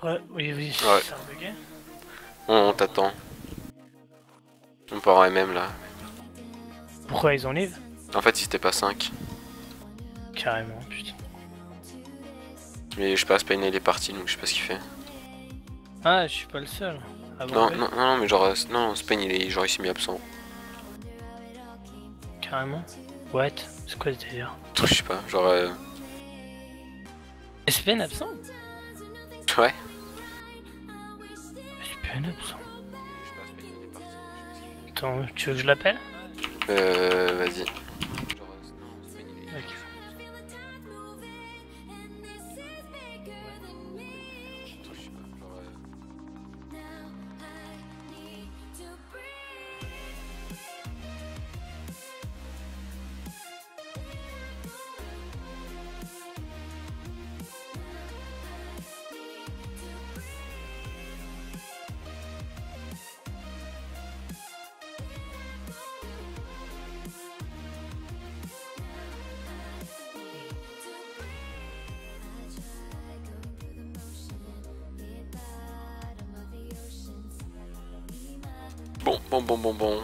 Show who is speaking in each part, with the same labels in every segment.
Speaker 1: Ouais, oui,
Speaker 2: Ouais.
Speaker 1: c'est un bugué.
Speaker 2: On t'attend. On part en MM là.
Speaker 1: Pourquoi ils ont live?
Speaker 2: En fait, ils étaient pas 5.
Speaker 1: Carrément, putain.
Speaker 2: Mais je sais pas, Spain il est parti donc je sais pas ce qu'il fait.
Speaker 1: Ah, je suis pas le seul. Ah bon,
Speaker 2: Non,
Speaker 1: ouais,
Speaker 2: non, mais genre, non, Spain genre il s'est mis absent.
Speaker 1: carrément. What? C'est quoi ce délire?
Speaker 2: Je sais pas, genre.
Speaker 1: SPN absent?
Speaker 2: Ouais.
Speaker 1: SPN absent. Attends, tu veux que je l'appelle?
Speaker 2: Vas-y.
Speaker 1: Ok.
Speaker 2: Bon.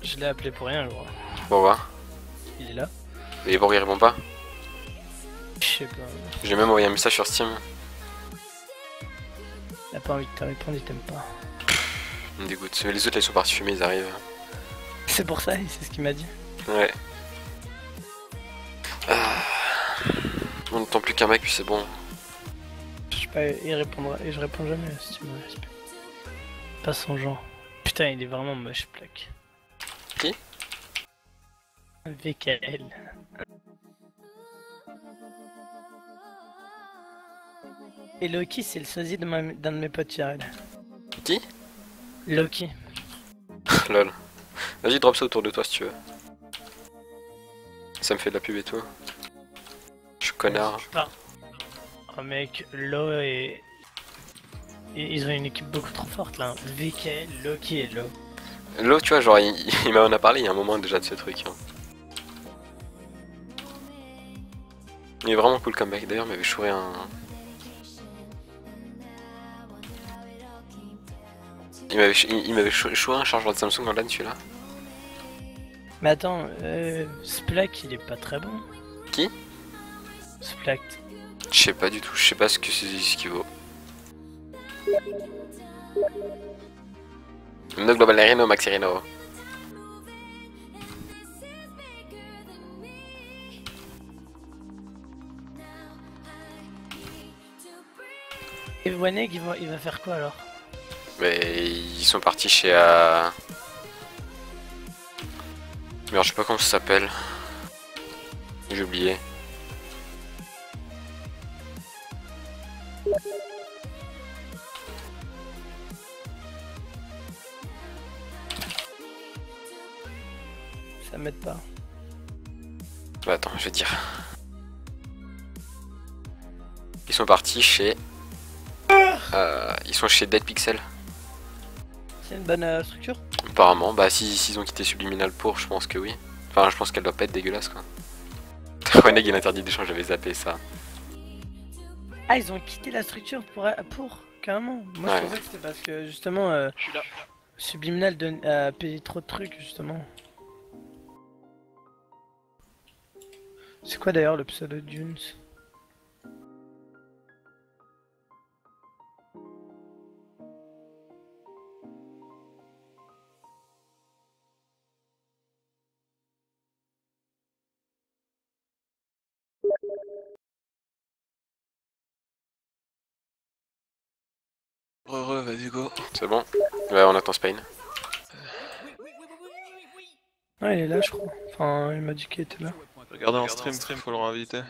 Speaker 1: Je l'ai appelé pour rien, gros.
Speaker 2: Bon, va.
Speaker 1: Il est là?
Speaker 2: Et bon, il répond pas.
Speaker 1: Je sais pas.
Speaker 2: J'ai même envoyé un message sur Steam.
Speaker 1: Il a pas envie de te répondre, il t'aime pas.
Speaker 2: Il me dégoûte. Les autres, là, ils sont partis fumer, ils arrivent.
Speaker 1: C'est pour ça, c'est ce qu'il m'a dit.
Speaker 2: Ouais. On n'entend plus qu'un mec, puis c'est bon.
Speaker 1: Je sais pas, il répondra. Et je réponds jamais à Steam. Pas son genre. Putain, il est vraiment moche, plaque.
Speaker 2: Qui?
Speaker 1: VKL. Et Loki, c'est le sosie d'un de mes potes Jared.
Speaker 2: Qui?
Speaker 1: Loki.
Speaker 2: Lol. Vas-y, drop ça autour de toi si tu veux. Ça me fait de la pub et tout. Je suis connard.
Speaker 1: Oh mec, Lo et... Ils ont une équipe beaucoup trop forte là. VKL, Loki et Lo.
Speaker 2: Lo, tu vois, genre, il m'en a parlé il y a un moment déjà de ce truc. Hein. Il est vraiment cool comme mec. D'ailleurs, il m'avait chouré un... Il m'avait chouré un chargeur de Samsung en LAN, celui-là.
Speaker 1: Mais attends, Splack il est pas très bon.
Speaker 2: Qui?
Speaker 1: Splack.
Speaker 2: Je sais pas du tout, je sais pas ce qu'il vaut. No Global Reno, Maxi Reno.
Speaker 1: Et Waneg il va faire quoi alors?
Speaker 2: Mais ils sont partis chez... Merde, je sais pas comment ça s'appelle. J'ai oublié.
Speaker 1: Ça m'aide pas.
Speaker 2: Bah attends, je vais te dire. Ils sont partis chez... ils sont chez Dead Pixel.
Speaker 1: C'est une bonne structure?
Speaker 2: Apparemment, bah s'ils ont quitté Subliminal pour, je pense que oui. Enfin, je pense qu'elle doit pas être dégueulasse quoi. Reneg il interdit d'échange, j'avais zappé ça.
Speaker 1: Ah, ils ont quitté la structure pour carrément. Moi
Speaker 2: Ouais.
Speaker 1: je pensais que c'était parce que justement
Speaker 3: Je suis là.
Speaker 1: Subliminal a payé trop de trucs justement. C'est quoi d'ailleurs le pseudo Dunes?
Speaker 3: Vas-y go.
Speaker 2: C'est bon? Ouais, on attend Spain.
Speaker 1: Ah, il est là je crois. Enfin, il m'a dit qu'il était là.
Speaker 3: Regardez en stream, faut le réinviter.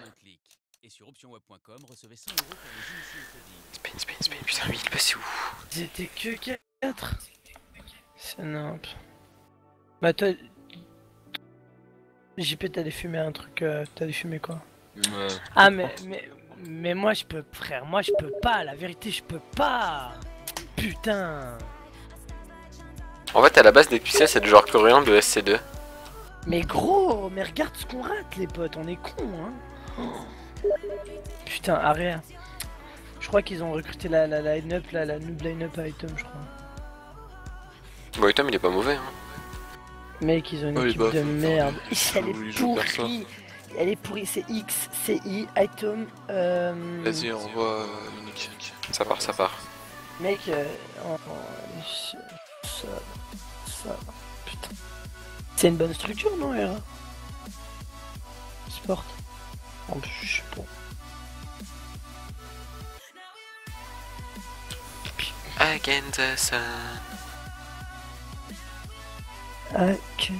Speaker 4: Et sur optionweb.com, recevez 100 € pour vous initier au
Speaker 2: Spain, putain, lui il est passé où?
Speaker 1: Ils étaient que 4. C'est nimp. Bah toi, JP t'allais fumer un truc, t'allais fumer quoi?
Speaker 2: Ouais.
Speaker 1: Ah mais moi je peux, frère, moi je peux pas, la vérité je peux pas. Putain.
Speaker 2: En fait, à la base, Nexus, c'est le joueur coréen de SC2.
Speaker 1: Mais gros, mais regarde ce qu'on rate les potes, on est cons hein. Oh. Putain, arrête. Je crois qu'ils ont recruté la line-up, la noob line-up à Item je crois.
Speaker 2: Bon, Tom, il est pas mauvais. Hein.
Speaker 1: Mec, ils ont une
Speaker 3: Ouais,
Speaker 1: équipe
Speaker 3: bah,
Speaker 1: de
Speaker 3: faut
Speaker 1: merde.
Speaker 3: faire
Speaker 1: Elle
Speaker 3: des-
Speaker 1: est
Speaker 3: il joue perso.
Speaker 1: pourrie. Elle est pourrie, c'est X, CI, Item.
Speaker 3: Vas-y, envoie Unique.
Speaker 2: Ça part, ça part.
Speaker 1: Mec, ça, putain. C'est une bonne structure, non, Hera? Sport. En plus, je sais pas.
Speaker 2: Against the sun.
Speaker 1: I can't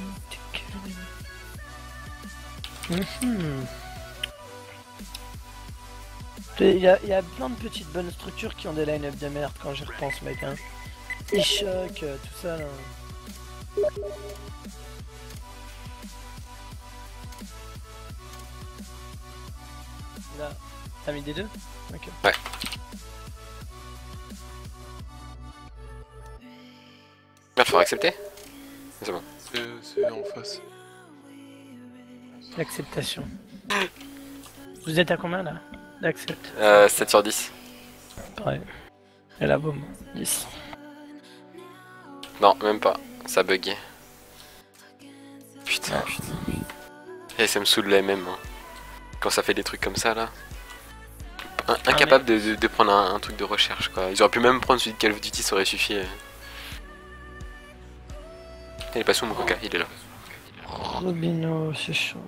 Speaker 1: Il y a plein de petites bonnes structures qui ont des line-up de merde quand j'y repense, mec. Hein. E-Shock, tout ça là. Là, t'as mis des deux? Ok.
Speaker 2: Ouais. Merde, faut accepter. C'est bon.
Speaker 3: C'est en face.
Speaker 1: L'acceptation. Vous êtes à combien là? D'accept.
Speaker 2: 7 sur 10.
Speaker 1: Pareil. Et la boum. 10.
Speaker 2: Non, même pas. Ça bug. Putain. Et ça me saoule la MM. Hein. Quand ça fait des trucs comme ça là. Incapable de prendre un truc de recherche quoi. Ils auraient pu même prendre celui de Call of Duty, ça aurait suffi. Il est pas sous mon coca, il est là.
Speaker 1: Robino, c'est chaud.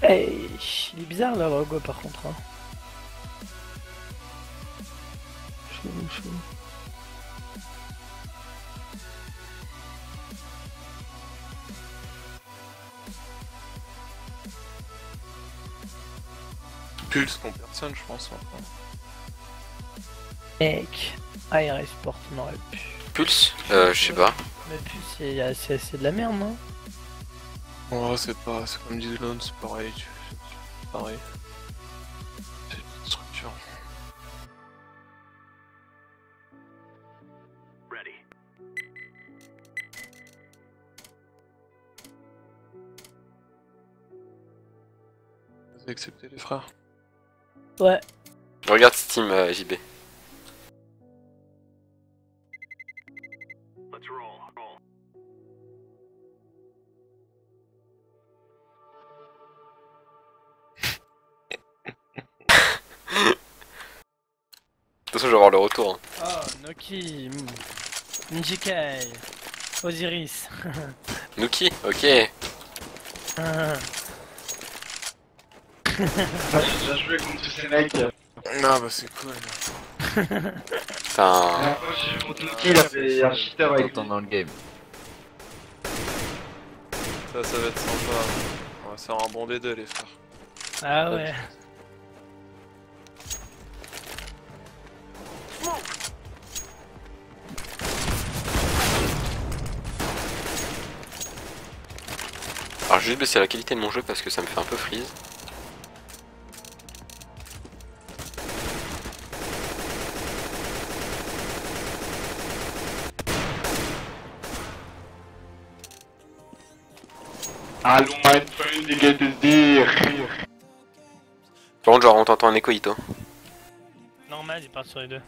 Speaker 1: Hey, il est bizarre là, le logo par contre. Hein. Chaud.
Speaker 3: Pulse contre personne, je pense. Maintenant.
Speaker 1: Mec, Air Sport, on aurait pu.
Speaker 2: Pulse je sais pas.
Speaker 1: Mais puis c'est de la merde, non?
Speaker 3: Ouais, c'est pas. C'est comme dit Lone, c'est pareil. C'est pareil. C'est une structure. Vous avez accepté les frères?
Speaker 1: Ouais.
Speaker 2: Regarde Steam JB. De toute façon, je vais avoir le retour. Hein.
Speaker 1: Oh, Noki, Nijikai, Osiris.
Speaker 2: Nuki, ok.
Speaker 1: Ah.
Speaker 5: J'ai déjà joué contre tous ces mecs.
Speaker 3: Non, bah c'est cool.
Speaker 2: Putain.
Speaker 5: La fois j'ai joué contre Nuki, il a fait un cheater avec
Speaker 6: Autant dans le game.
Speaker 3: Ça va être sympa. On va se faire un bon des deux, les frères.
Speaker 1: Ah ouais.
Speaker 2: Alors, je vais juste baisser la qualité de mon jeu parce que ça me fait un peu freeze.
Speaker 5: Allons, mein Freund, wie geht es dir?
Speaker 2: Par contre, genre, on t'entend un écho, Ito.
Speaker 1: Normal, il part sur les deux.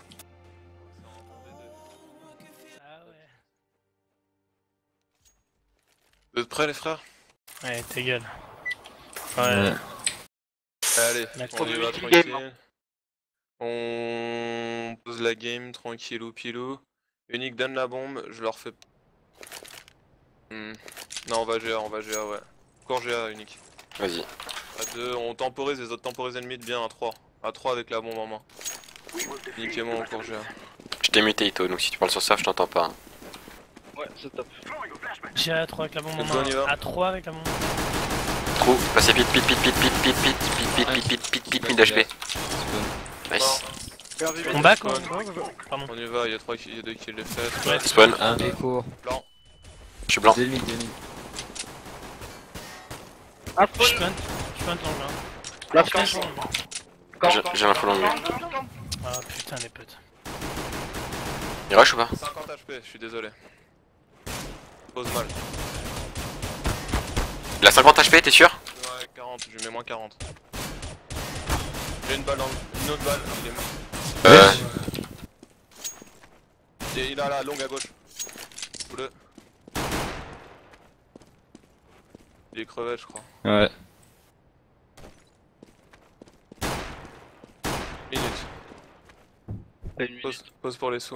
Speaker 1: Ah ouais.
Speaker 3: Vous êtes prêts, les frères?
Speaker 1: Ouais, ta gueule. Ouais.
Speaker 3: Allez,
Speaker 1: D'accord.
Speaker 3: on y va tranquille. On pose la game tranquillou pilou. Unique donne la bombe, je leur fais. Non, on va GA, ouais. Encore GA, Unique.
Speaker 2: Vas-y.
Speaker 3: À 2, on temporise les autres temporise ennemis de bien à 3. À 3 avec la bombe en main. Unique et moi encore GA.
Speaker 2: Je t'ai muté, Ito, donc si tu parles sur ça, je t'entends pas. Hein.
Speaker 5: Ouais, c'est top.
Speaker 1: J'ai A3 avec la bombe en
Speaker 3: Let's go, on y
Speaker 1: main.
Speaker 3: va.
Speaker 1: A3 avec la bombe.
Speaker 2: Trou, passez vite, pit, mid HP. Nice.
Speaker 1: On back ou
Speaker 3: Spawn.
Speaker 1: Pardon.
Speaker 3: On y va, il y a 2 kills les faits.
Speaker 1: Ouais.
Speaker 2: Spawn,
Speaker 6: Un des cours.
Speaker 2: je suis blanc.
Speaker 6: Demi.
Speaker 5: Un
Speaker 1: Je
Speaker 5: spawn.
Speaker 1: punt. Je punt en blanc.
Speaker 5: La
Speaker 1: Putain,
Speaker 5: scan.
Speaker 2: J'ai l'info longue.
Speaker 1: Ah putain les potes.
Speaker 2: Il rush ou pas?
Speaker 3: 50 HP, je suis désolé. Pose mal.
Speaker 2: Il a 50 HP, t'es sûr?
Speaker 3: Ouais, 40, je lui mets moins 40. J'ai une balle une autre balle, il est mort. Et il a la longue à gauche. Fous-le. Il est crevé, je crois.
Speaker 6: Ouais.
Speaker 3: Minute.
Speaker 5: T'as une minute.
Speaker 3: Pause pour les sous.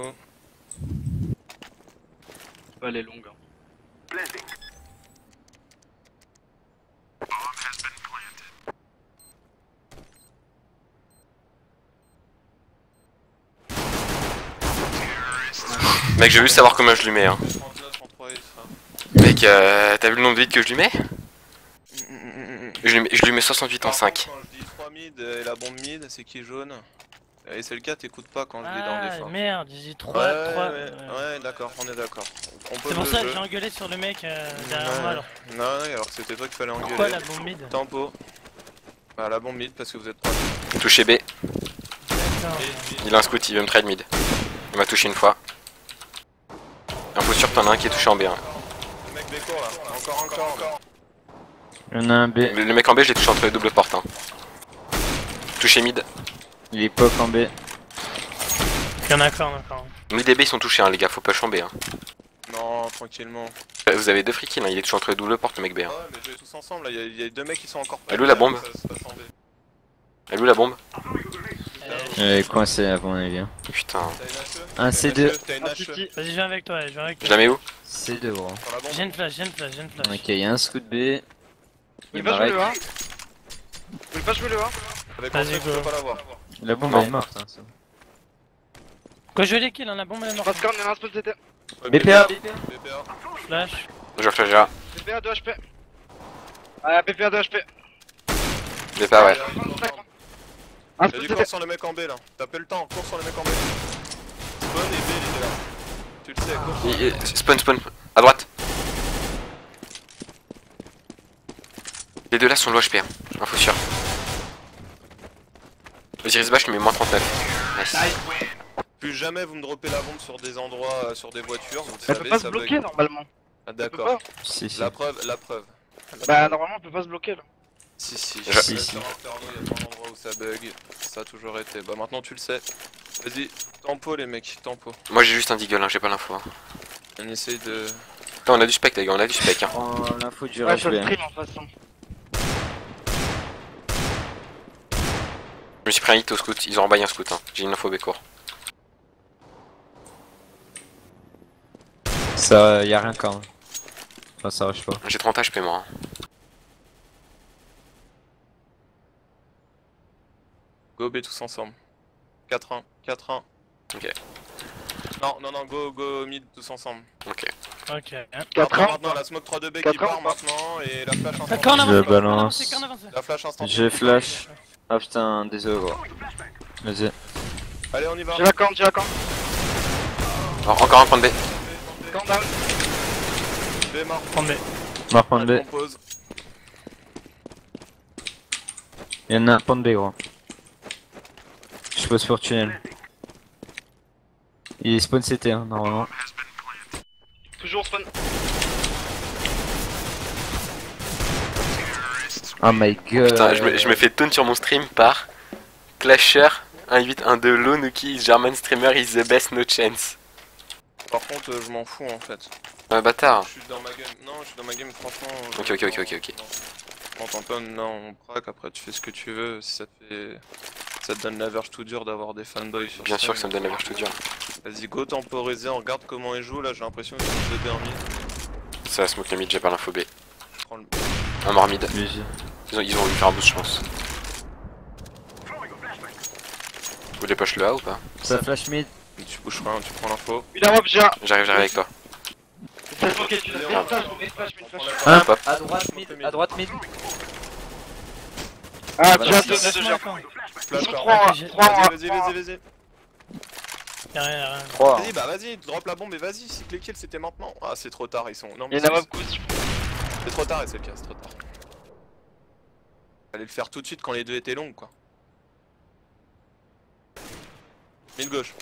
Speaker 5: Elle est longue.
Speaker 2: Mec, je veux juste savoir combien je lui mets. Hein.
Speaker 3: 39, 33 il sera.
Speaker 2: Mec, t'as vu le nombre de hits que je lui mets? Je lui mets 68 en 5.
Speaker 3: Quand je dis 3 mid et la bombe mid, c'est qui jaune? Et c'est le cas, t'écoutes pas quand je dis dans
Speaker 1: Ah
Speaker 3: l'effort.
Speaker 1: merde, j'ai dit 3.
Speaker 3: Ouais, d'accord, on est d'accord. On pose
Speaker 1: C'est pour
Speaker 3: le
Speaker 1: ça que
Speaker 3: jeu.
Speaker 1: j'ai engueulé sur le mec derrière moi alors.
Speaker 3: Non, alors que c'était toi qu'il fallait engueuler.
Speaker 1: Pourquoi la bombe mid?
Speaker 3: Tempo. Bah la bombe mid parce que vous êtes 3.
Speaker 2: Touché B.
Speaker 1: Putain.
Speaker 2: Il a un scout, il veut me trade mid. Il m'a touché une fois. Info sûr, t'en as un qui est touché en B1.
Speaker 3: Le mec des cours là, encore.
Speaker 6: Il y en a un B.
Speaker 2: Le mec en B, je l'ai touché entre les doubles portes. Hein. Touché mid.
Speaker 6: Il est pop en B.
Speaker 1: Il y en a encore.
Speaker 2: Mid et B, ils sont touchés, hein, les gars, faut push en B. Hein.
Speaker 3: Non, tranquillement.
Speaker 2: Vous avez deux free kills, hein. Il est touché entre les doubles portes, le mec B. Hein.
Speaker 3: Ouais, mais jouez tous ensemble là, il y a 2 mecs qui sont encore pas.
Speaker 2: Elle est où, la bombe?
Speaker 3: Ça se passe en B.
Speaker 2: Elle est où la bombe?
Speaker 6: Il est coincé à mon avis. Hein.
Speaker 2: Putain.
Speaker 3: T'as une HE?
Speaker 6: Un C2.
Speaker 3: T'as une HE?
Speaker 1: Vas-y, je viens avec toi,
Speaker 2: Je la mets où?
Speaker 6: C2 gros.
Speaker 3: Sur la bombe?
Speaker 1: J'ai une flash.
Speaker 6: Ok, il y a un scout B.
Speaker 5: Vous
Speaker 6: Il
Speaker 5: voulez pas jouer
Speaker 6: m'arrête.
Speaker 5: le 1? Vous voulez pas jouer le 1?
Speaker 3: Avec
Speaker 1: Vas-y,
Speaker 3: Antoine, tu
Speaker 1: go.
Speaker 3: peux pas l'avoir.
Speaker 6: La bombe
Speaker 2: Non.
Speaker 6: elle est morte. Hein, ça.
Speaker 1: Quoi, je les kill, hein, la bombe elle est morte.
Speaker 5: Pascal, il y en a un spawn CT.
Speaker 3: Ouais,
Speaker 6: BPA.
Speaker 3: BPA.
Speaker 1: Flash.
Speaker 2: Je flash déjà.
Speaker 5: BPA 2 HP. Ah, BPA 2 HP.
Speaker 2: B pas, ouais.
Speaker 5: Un
Speaker 3: Y'a
Speaker 5: spawn
Speaker 3: du
Speaker 5: CT.
Speaker 3: cours sur le mec en B là. T'appelles le temps, cours sur le mec en B. Spawn et B, il était là. Tu le sais, cours.
Speaker 2: Spawn, à droite. Les deux là sont low HP, hein. Info sûr. Osiris Bash, je lui mets moins 39. Nice.
Speaker 3: Plus jamais vous me droppez la bombe sur des endroits, sur des voitures, vous le
Speaker 5: Elle peut
Speaker 3: savez,
Speaker 5: pas
Speaker 3: ça
Speaker 5: se bloquer
Speaker 3: bug.
Speaker 5: normalement.
Speaker 3: Ah,
Speaker 5: Elle peut
Speaker 3: d'accord.
Speaker 5: pas.
Speaker 6: Si.
Speaker 3: La preuve.
Speaker 5: Bah normalement elle peut pas se bloquer là.
Speaker 3: Si,
Speaker 2: Je-
Speaker 3: je
Speaker 6: Si,
Speaker 3: sais,
Speaker 6: si.
Speaker 3: sur Inferno, il y a plein d'endroits où ça bug. Ça a toujours été. Bah maintenant tu le sais. Vas-y, tempo les mecs, tempo.
Speaker 2: Moi j'ai juste un deagle, hein, j'ai pas l'info. Hein.
Speaker 3: On essaye de.
Speaker 2: Putain, on a du spec, les gars, on a du spec. Hein.
Speaker 6: Prends l'info du
Speaker 5: Ouais,
Speaker 6: rush
Speaker 5: je
Speaker 6: B.
Speaker 5: le
Speaker 6: Hein.
Speaker 5: stream en toute façon.
Speaker 2: Je me suis pris un hit au scout, ils ont rembaillé un scout. Hein. J'ai une info B court.
Speaker 6: Ça, y a rien quand. Enfin, ça rush pas.
Speaker 2: J'ai 30 HP moi. Hein.
Speaker 3: Go B tous ensemble. 4-1, 4-1.
Speaker 2: Ok.
Speaker 3: Non, go mid tous ensemble.
Speaker 2: Ok.
Speaker 1: Ok.
Speaker 5: 4
Speaker 3: Maintenant,
Speaker 5: ans.
Speaker 3: la smoke 3-2B qui
Speaker 5: 4 ans
Speaker 3: part
Speaker 5: ou pas
Speaker 3: maintenant et la flash
Speaker 1: Quand on
Speaker 3: instantanée.
Speaker 1: avance,
Speaker 6: Je balance.
Speaker 1: quand on avance.
Speaker 3: La flash instantanée.
Speaker 6: J'ai flash. Ah putain, désolé gros. Vas-y.
Speaker 3: Allez, on y va.
Speaker 5: J'ai la camp, j'ai la camp.
Speaker 2: Encore un point de B.
Speaker 5: Camp down.
Speaker 3: B mort.
Speaker 1: Prends B.
Speaker 6: Marre point de B.
Speaker 3: Compose.
Speaker 6: Y'en a un point de B gros. Je pose pour tunnel. Il est spawn CT hein, normalement.
Speaker 5: Toujours spawn.
Speaker 6: Oh my god.
Speaker 2: Putain, je me fais taunt sur mon stream par Clasher 1812 low Nuki German streamer is the best no chance.
Speaker 3: Par contre, je m'en fous en fait.
Speaker 2: Ouais, bâtard.
Speaker 3: Je suis dans ma game. Non, je suis dans ma game, franchement.
Speaker 2: Ok.
Speaker 3: On tamponne, non, on praque, après tu fais ce que tu veux. Si ça te fait. Ça te donne la verge tout dur d'avoir des fanboys sur
Speaker 2: Bien
Speaker 3: scène.
Speaker 2: sûr que ça me donne la verge tout dur.
Speaker 3: Vas-y, go temporiser, on regarde comment ils jouent. Là, j'ai l'impression qu'ils sont 2 mid.
Speaker 2: Ça va smoke le mid, j'ai pas l'info B.
Speaker 3: Je prends le.
Speaker 2: Un mort mid.
Speaker 6: GG.
Speaker 2: Ils ont voulu faire un boost, je pense. Vous voulez push le A ou pas?
Speaker 6: Ça flash mid.
Speaker 3: Tu bouges rien, tu prends l'info.
Speaker 5: Il a un mob, j'ai un.
Speaker 2: J'arrive avec toi.
Speaker 5: Ça se manquait, tu l'as fait. Ça, je mets une flash, je mets une flash.
Speaker 6: Un,
Speaker 2: Hop.
Speaker 6: à droite mid, à droite mid.
Speaker 5: Ah,
Speaker 6: Voilà.
Speaker 5: tu as deux gère.
Speaker 3: Flash
Speaker 5: Ils sont
Speaker 3: par.
Speaker 5: trois, trois.
Speaker 3: Vas-y.
Speaker 1: Y'a rien.
Speaker 6: 3.
Speaker 3: Vas-y, bah vas-y, drop la bombe et vas-y, si les kills c'était maintenant. Ah, c'est trop tard, ils sont. Non,
Speaker 5: Il
Speaker 3: mais
Speaker 5: y en a beaucoup.
Speaker 3: c'est trop tard, et c'est le cas, c'est trop tard. Fallait le faire tout de suite quand les deux étaient longues, quoi. Mid gauche,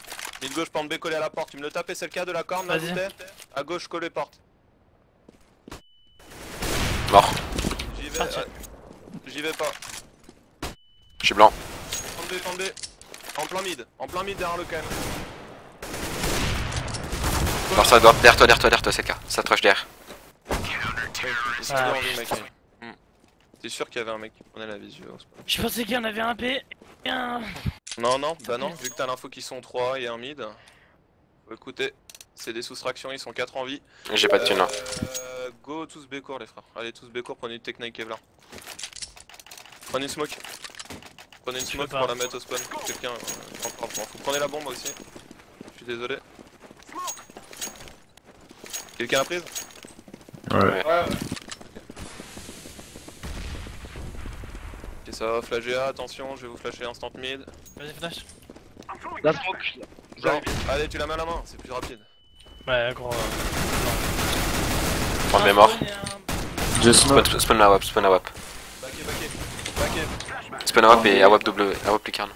Speaker 3: porte B collé à la porte. Tu me le tapes, c'est le cas de la corne là,
Speaker 1: Vas-y.
Speaker 3: Doutet. À gauche, collé porte.
Speaker 2: Mort.
Speaker 3: J'y vais,
Speaker 1: Parti.
Speaker 3: j'y vais pas.
Speaker 2: Je suis blanc.
Speaker 3: Prends B. En plein mid derrière le KM.
Speaker 2: Alors ça doit. Derrière toi, c'est le cas. Ça te rush derrière.
Speaker 3: C'est toujours en vie, mec. T'es sûr qu'il y avait un mec qui prenait la visu en ce moment.
Speaker 1: Je pensais qu'il y en avait un P et un.
Speaker 3: Non, bah non, vu que t'as l'info qu'ils sont 3 et un mid. Écoutez, c'est des soustractions, ils sont 4 en vie.
Speaker 2: J'ai pas de thune là.
Speaker 3: Go tous B court les frères. Allez tous B court, prenez une technique Kevlar. Prenez une smoke. Prenez une smoke
Speaker 1: peux pas.
Speaker 3: pour la mettre au spawn. Quelqu'un, vous prenez la bombe aussi. Je suis désolé. Quelqu'un a prise?
Speaker 6: Ouais.
Speaker 3: Ok, ça va flasher A, attention, je vais vous flasher instant mid.
Speaker 1: Vas-y, flash.
Speaker 5: La smoke.
Speaker 3: Genre, allez, tu la mets à la main, c'est plus rapide.
Speaker 1: Ouais, gros.
Speaker 2: Prends le mémoire.
Speaker 6: Je smoke.
Speaker 2: Spawn à WAP.
Speaker 3: Backé.
Speaker 2: Spawn à WAP et à WAP W. À WAP lucarne.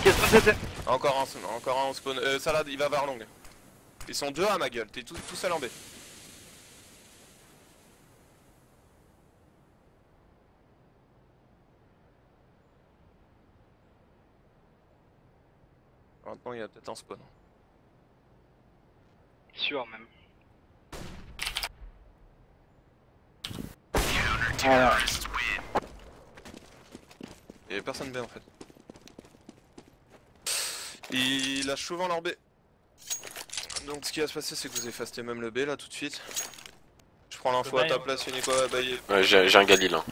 Speaker 5: Qu'est-ce que c'était?
Speaker 3: Encore un au spawn. Salade, il va vers longue. Ils sont deux à ma gueule, t'es tout seul en B. Maintenant il y a peut-être un spawn.
Speaker 5: Sûr même.
Speaker 3: Il y avait personne B en fait. Ils lâchent souvent leur B. Donc ce qui va se passer c'est que vous effacez même le B là tout de suite. Je prends l'info à ta place Unico à bailler.
Speaker 2: Ouais, j'ai un Galil là.
Speaker 3: Ouais,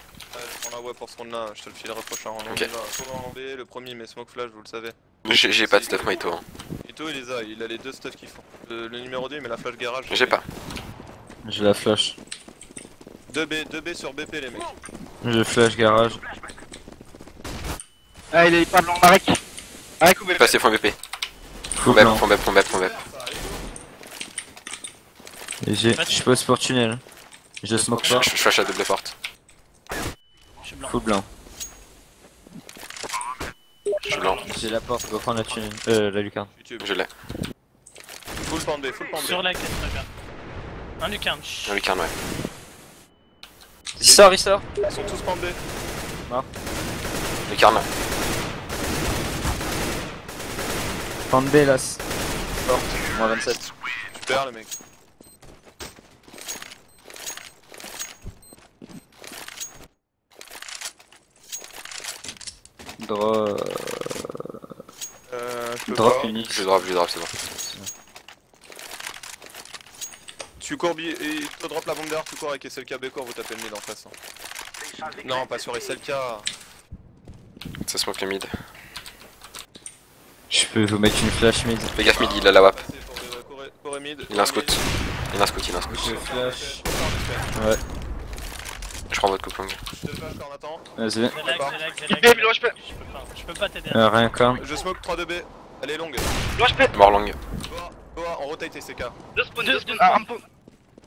Speaker 3: je prends la voie pour ce round là, je te le filerai prochain round.
Speaker 2: Ok.
Speaker 3: Souvent en B, le premier mais smoke flash vous le savez.
Speaker 2: J'ai pas de stuff Maito. Hein.
Speaker 3: Ito il a les deux stuff qu'il faut. Le numéro 2 il met la flash garage.
Speaker 2: J'ai pas.
Speaker 6: Je la flash.
Speaker 3: 2B sur BP les mecs.
Speaker 6: Je flash garage.
Speaker 5: Ah, il est pas blanc, Marek. Marek ou BP?
Speaker 2: Passez fond BP.
Speaker 6: Full
Speaker 2: Fond
Speaker 6: blanc.
Speaker 2: BP.
Speaker 6: Et je pose pour tunnel. Je smoke pas.
Speaker 2: Je flash à double porte.
Speaker 1: Je suis blanc.
Speaker 6: Full blanc.
Speaker 2: Je suis blanc.
Speaker 6: J'ai la porte, go prendre la tunnel. La lucarne.
Speaker 3: YouTube.
Speaker 2: Je l'ai.
Speaker 3: Full pan B.
Speaker 1: Sur la quête, regarde. Un lucarne.
Speaker 2: Un lucarne, ouais.
Speaker 6: Il sort.
Speaker 3: Ils sont tous pan B.
Speaker 2: Lucarne.
Speaker 6: Pan B là. Porte. Moins 27.
Speaker 3: Super les mecs. Je peux
Speaker 6: Drop
Speaker 3: pas.
Speaker 6: unique.
Speaker 2: Je drop, c'est bon.
Speaker 3: Tu cours, il te drop la bombe derrière, tu cours avec SLK B court, vous tapez le mid en face. Hein. Non, pas sur SLK.
Speaker 2: Ça smoke le mid.
Speaker 6: Je peux vous mettre une flash mid.
Speaker 2: Fais gaffe mid, il a la WAP.
Speaker 3: Courez mid.
Speaker 2: Il a un scout.
Speaker 6: Je flash. Ouais.
Speaker 2: Je prends votre coupe longue.
Speaker 3: Je te flash en attendant.
Speaker 6: Vas-y.
Speaker 1: J'ai lag.
Speaker 5: BP, loin, je peux.
Speaker 1: Je peux pas t'aider.
Speaker 6: Rien qu'un.
Speaker 3: Je smoke 3-2B. Elle est longue.
Speaker 5: Loin, je peux.
Speaker 2: Mort longue.
Speaker 3: Goa, on rotate SLK.
Speaker 5: Deux spawns. Ah, un spawn.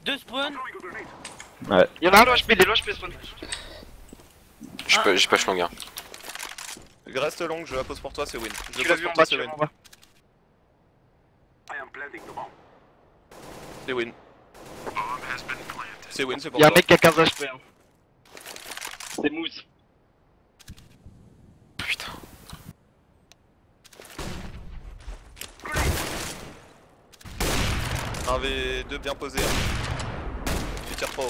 Speaker 1: Deux spawns.
Speaker 6: Ouais.
Speaker 5: Il y en a un loin, je peux. Il est loin, je peux spawn.
Speaker 2: J'ai push longue. Hein.
Speaker 3: Reste longue, je la pose pour toi, c'est win. Je
Speaker 5: Tu l'as
Speaker 3: pose
Speaker 5: vu
Speaker 3: pour
Speaker 5: en
Speaker 3: toi,
Speaker 5: bas,
Speaker 3: c'est
Speaker 5: tu l'as
Speaker 3: win.
Speaker 5: vu en bas.
Speaker 3: C'est win. C'est win, c'est pour
Speaker 5: Il y a un
Speaker 3: toi.
Speaker 5: mec qui a 15 HP. Hein. C'est Mousse.
Speaker 2: Putain.
Speaker 3: Un V2 bien posé. Tu tires trop.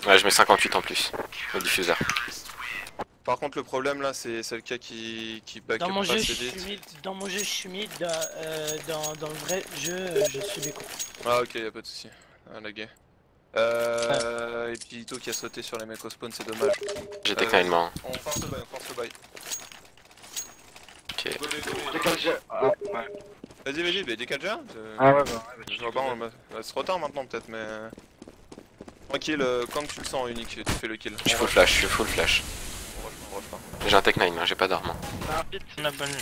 Speaker 2: Ouais, je mets 58 en plus. Le diffuseur.
Speaker 3: Par contre, le problème là, c'est le cas qui back
Speaker 1: Dans
Speaker 3: up
Speaker 1: mon
Speaker 3: pas
Speaker 1: jeu, je
Speaker 3: assez
Speaker 1: suis
Speaker 3: vite.
Speaker 1: mid. Dans mon jeu, je suis mid. Dans le vrai jeu, je suis des cons.
Speaker 3: Ah, ok, y'a pas de soucis. Ah, lagué. Et puis Ito qui a sauté sur les mecs au spawn, c'est dommage.
Speaker 2: J'ai tech 9 moi.
Speaker 3: On force le bail, on force le bail.
Speaker 2: Ok.
Speaker 5: Décale déjà. Ah, ouais.
Speaker 3: Vas-y, mais décale déjà.
Speaker 5: Ah ouais,
Speaker 3: Je vois pas, c'est trop tard maintenant peut-être, mais... Tranquille, quand tu le sens unique, tu fais le kill.
Speaker 2: Je suis full flash, je suis full flash.
Speaker 3: On rush pas.
Speaker 2: J'ai un tech 9, hein, j'ai pas d'arme.
Speaker 1: Rapide, on a bonne ligne.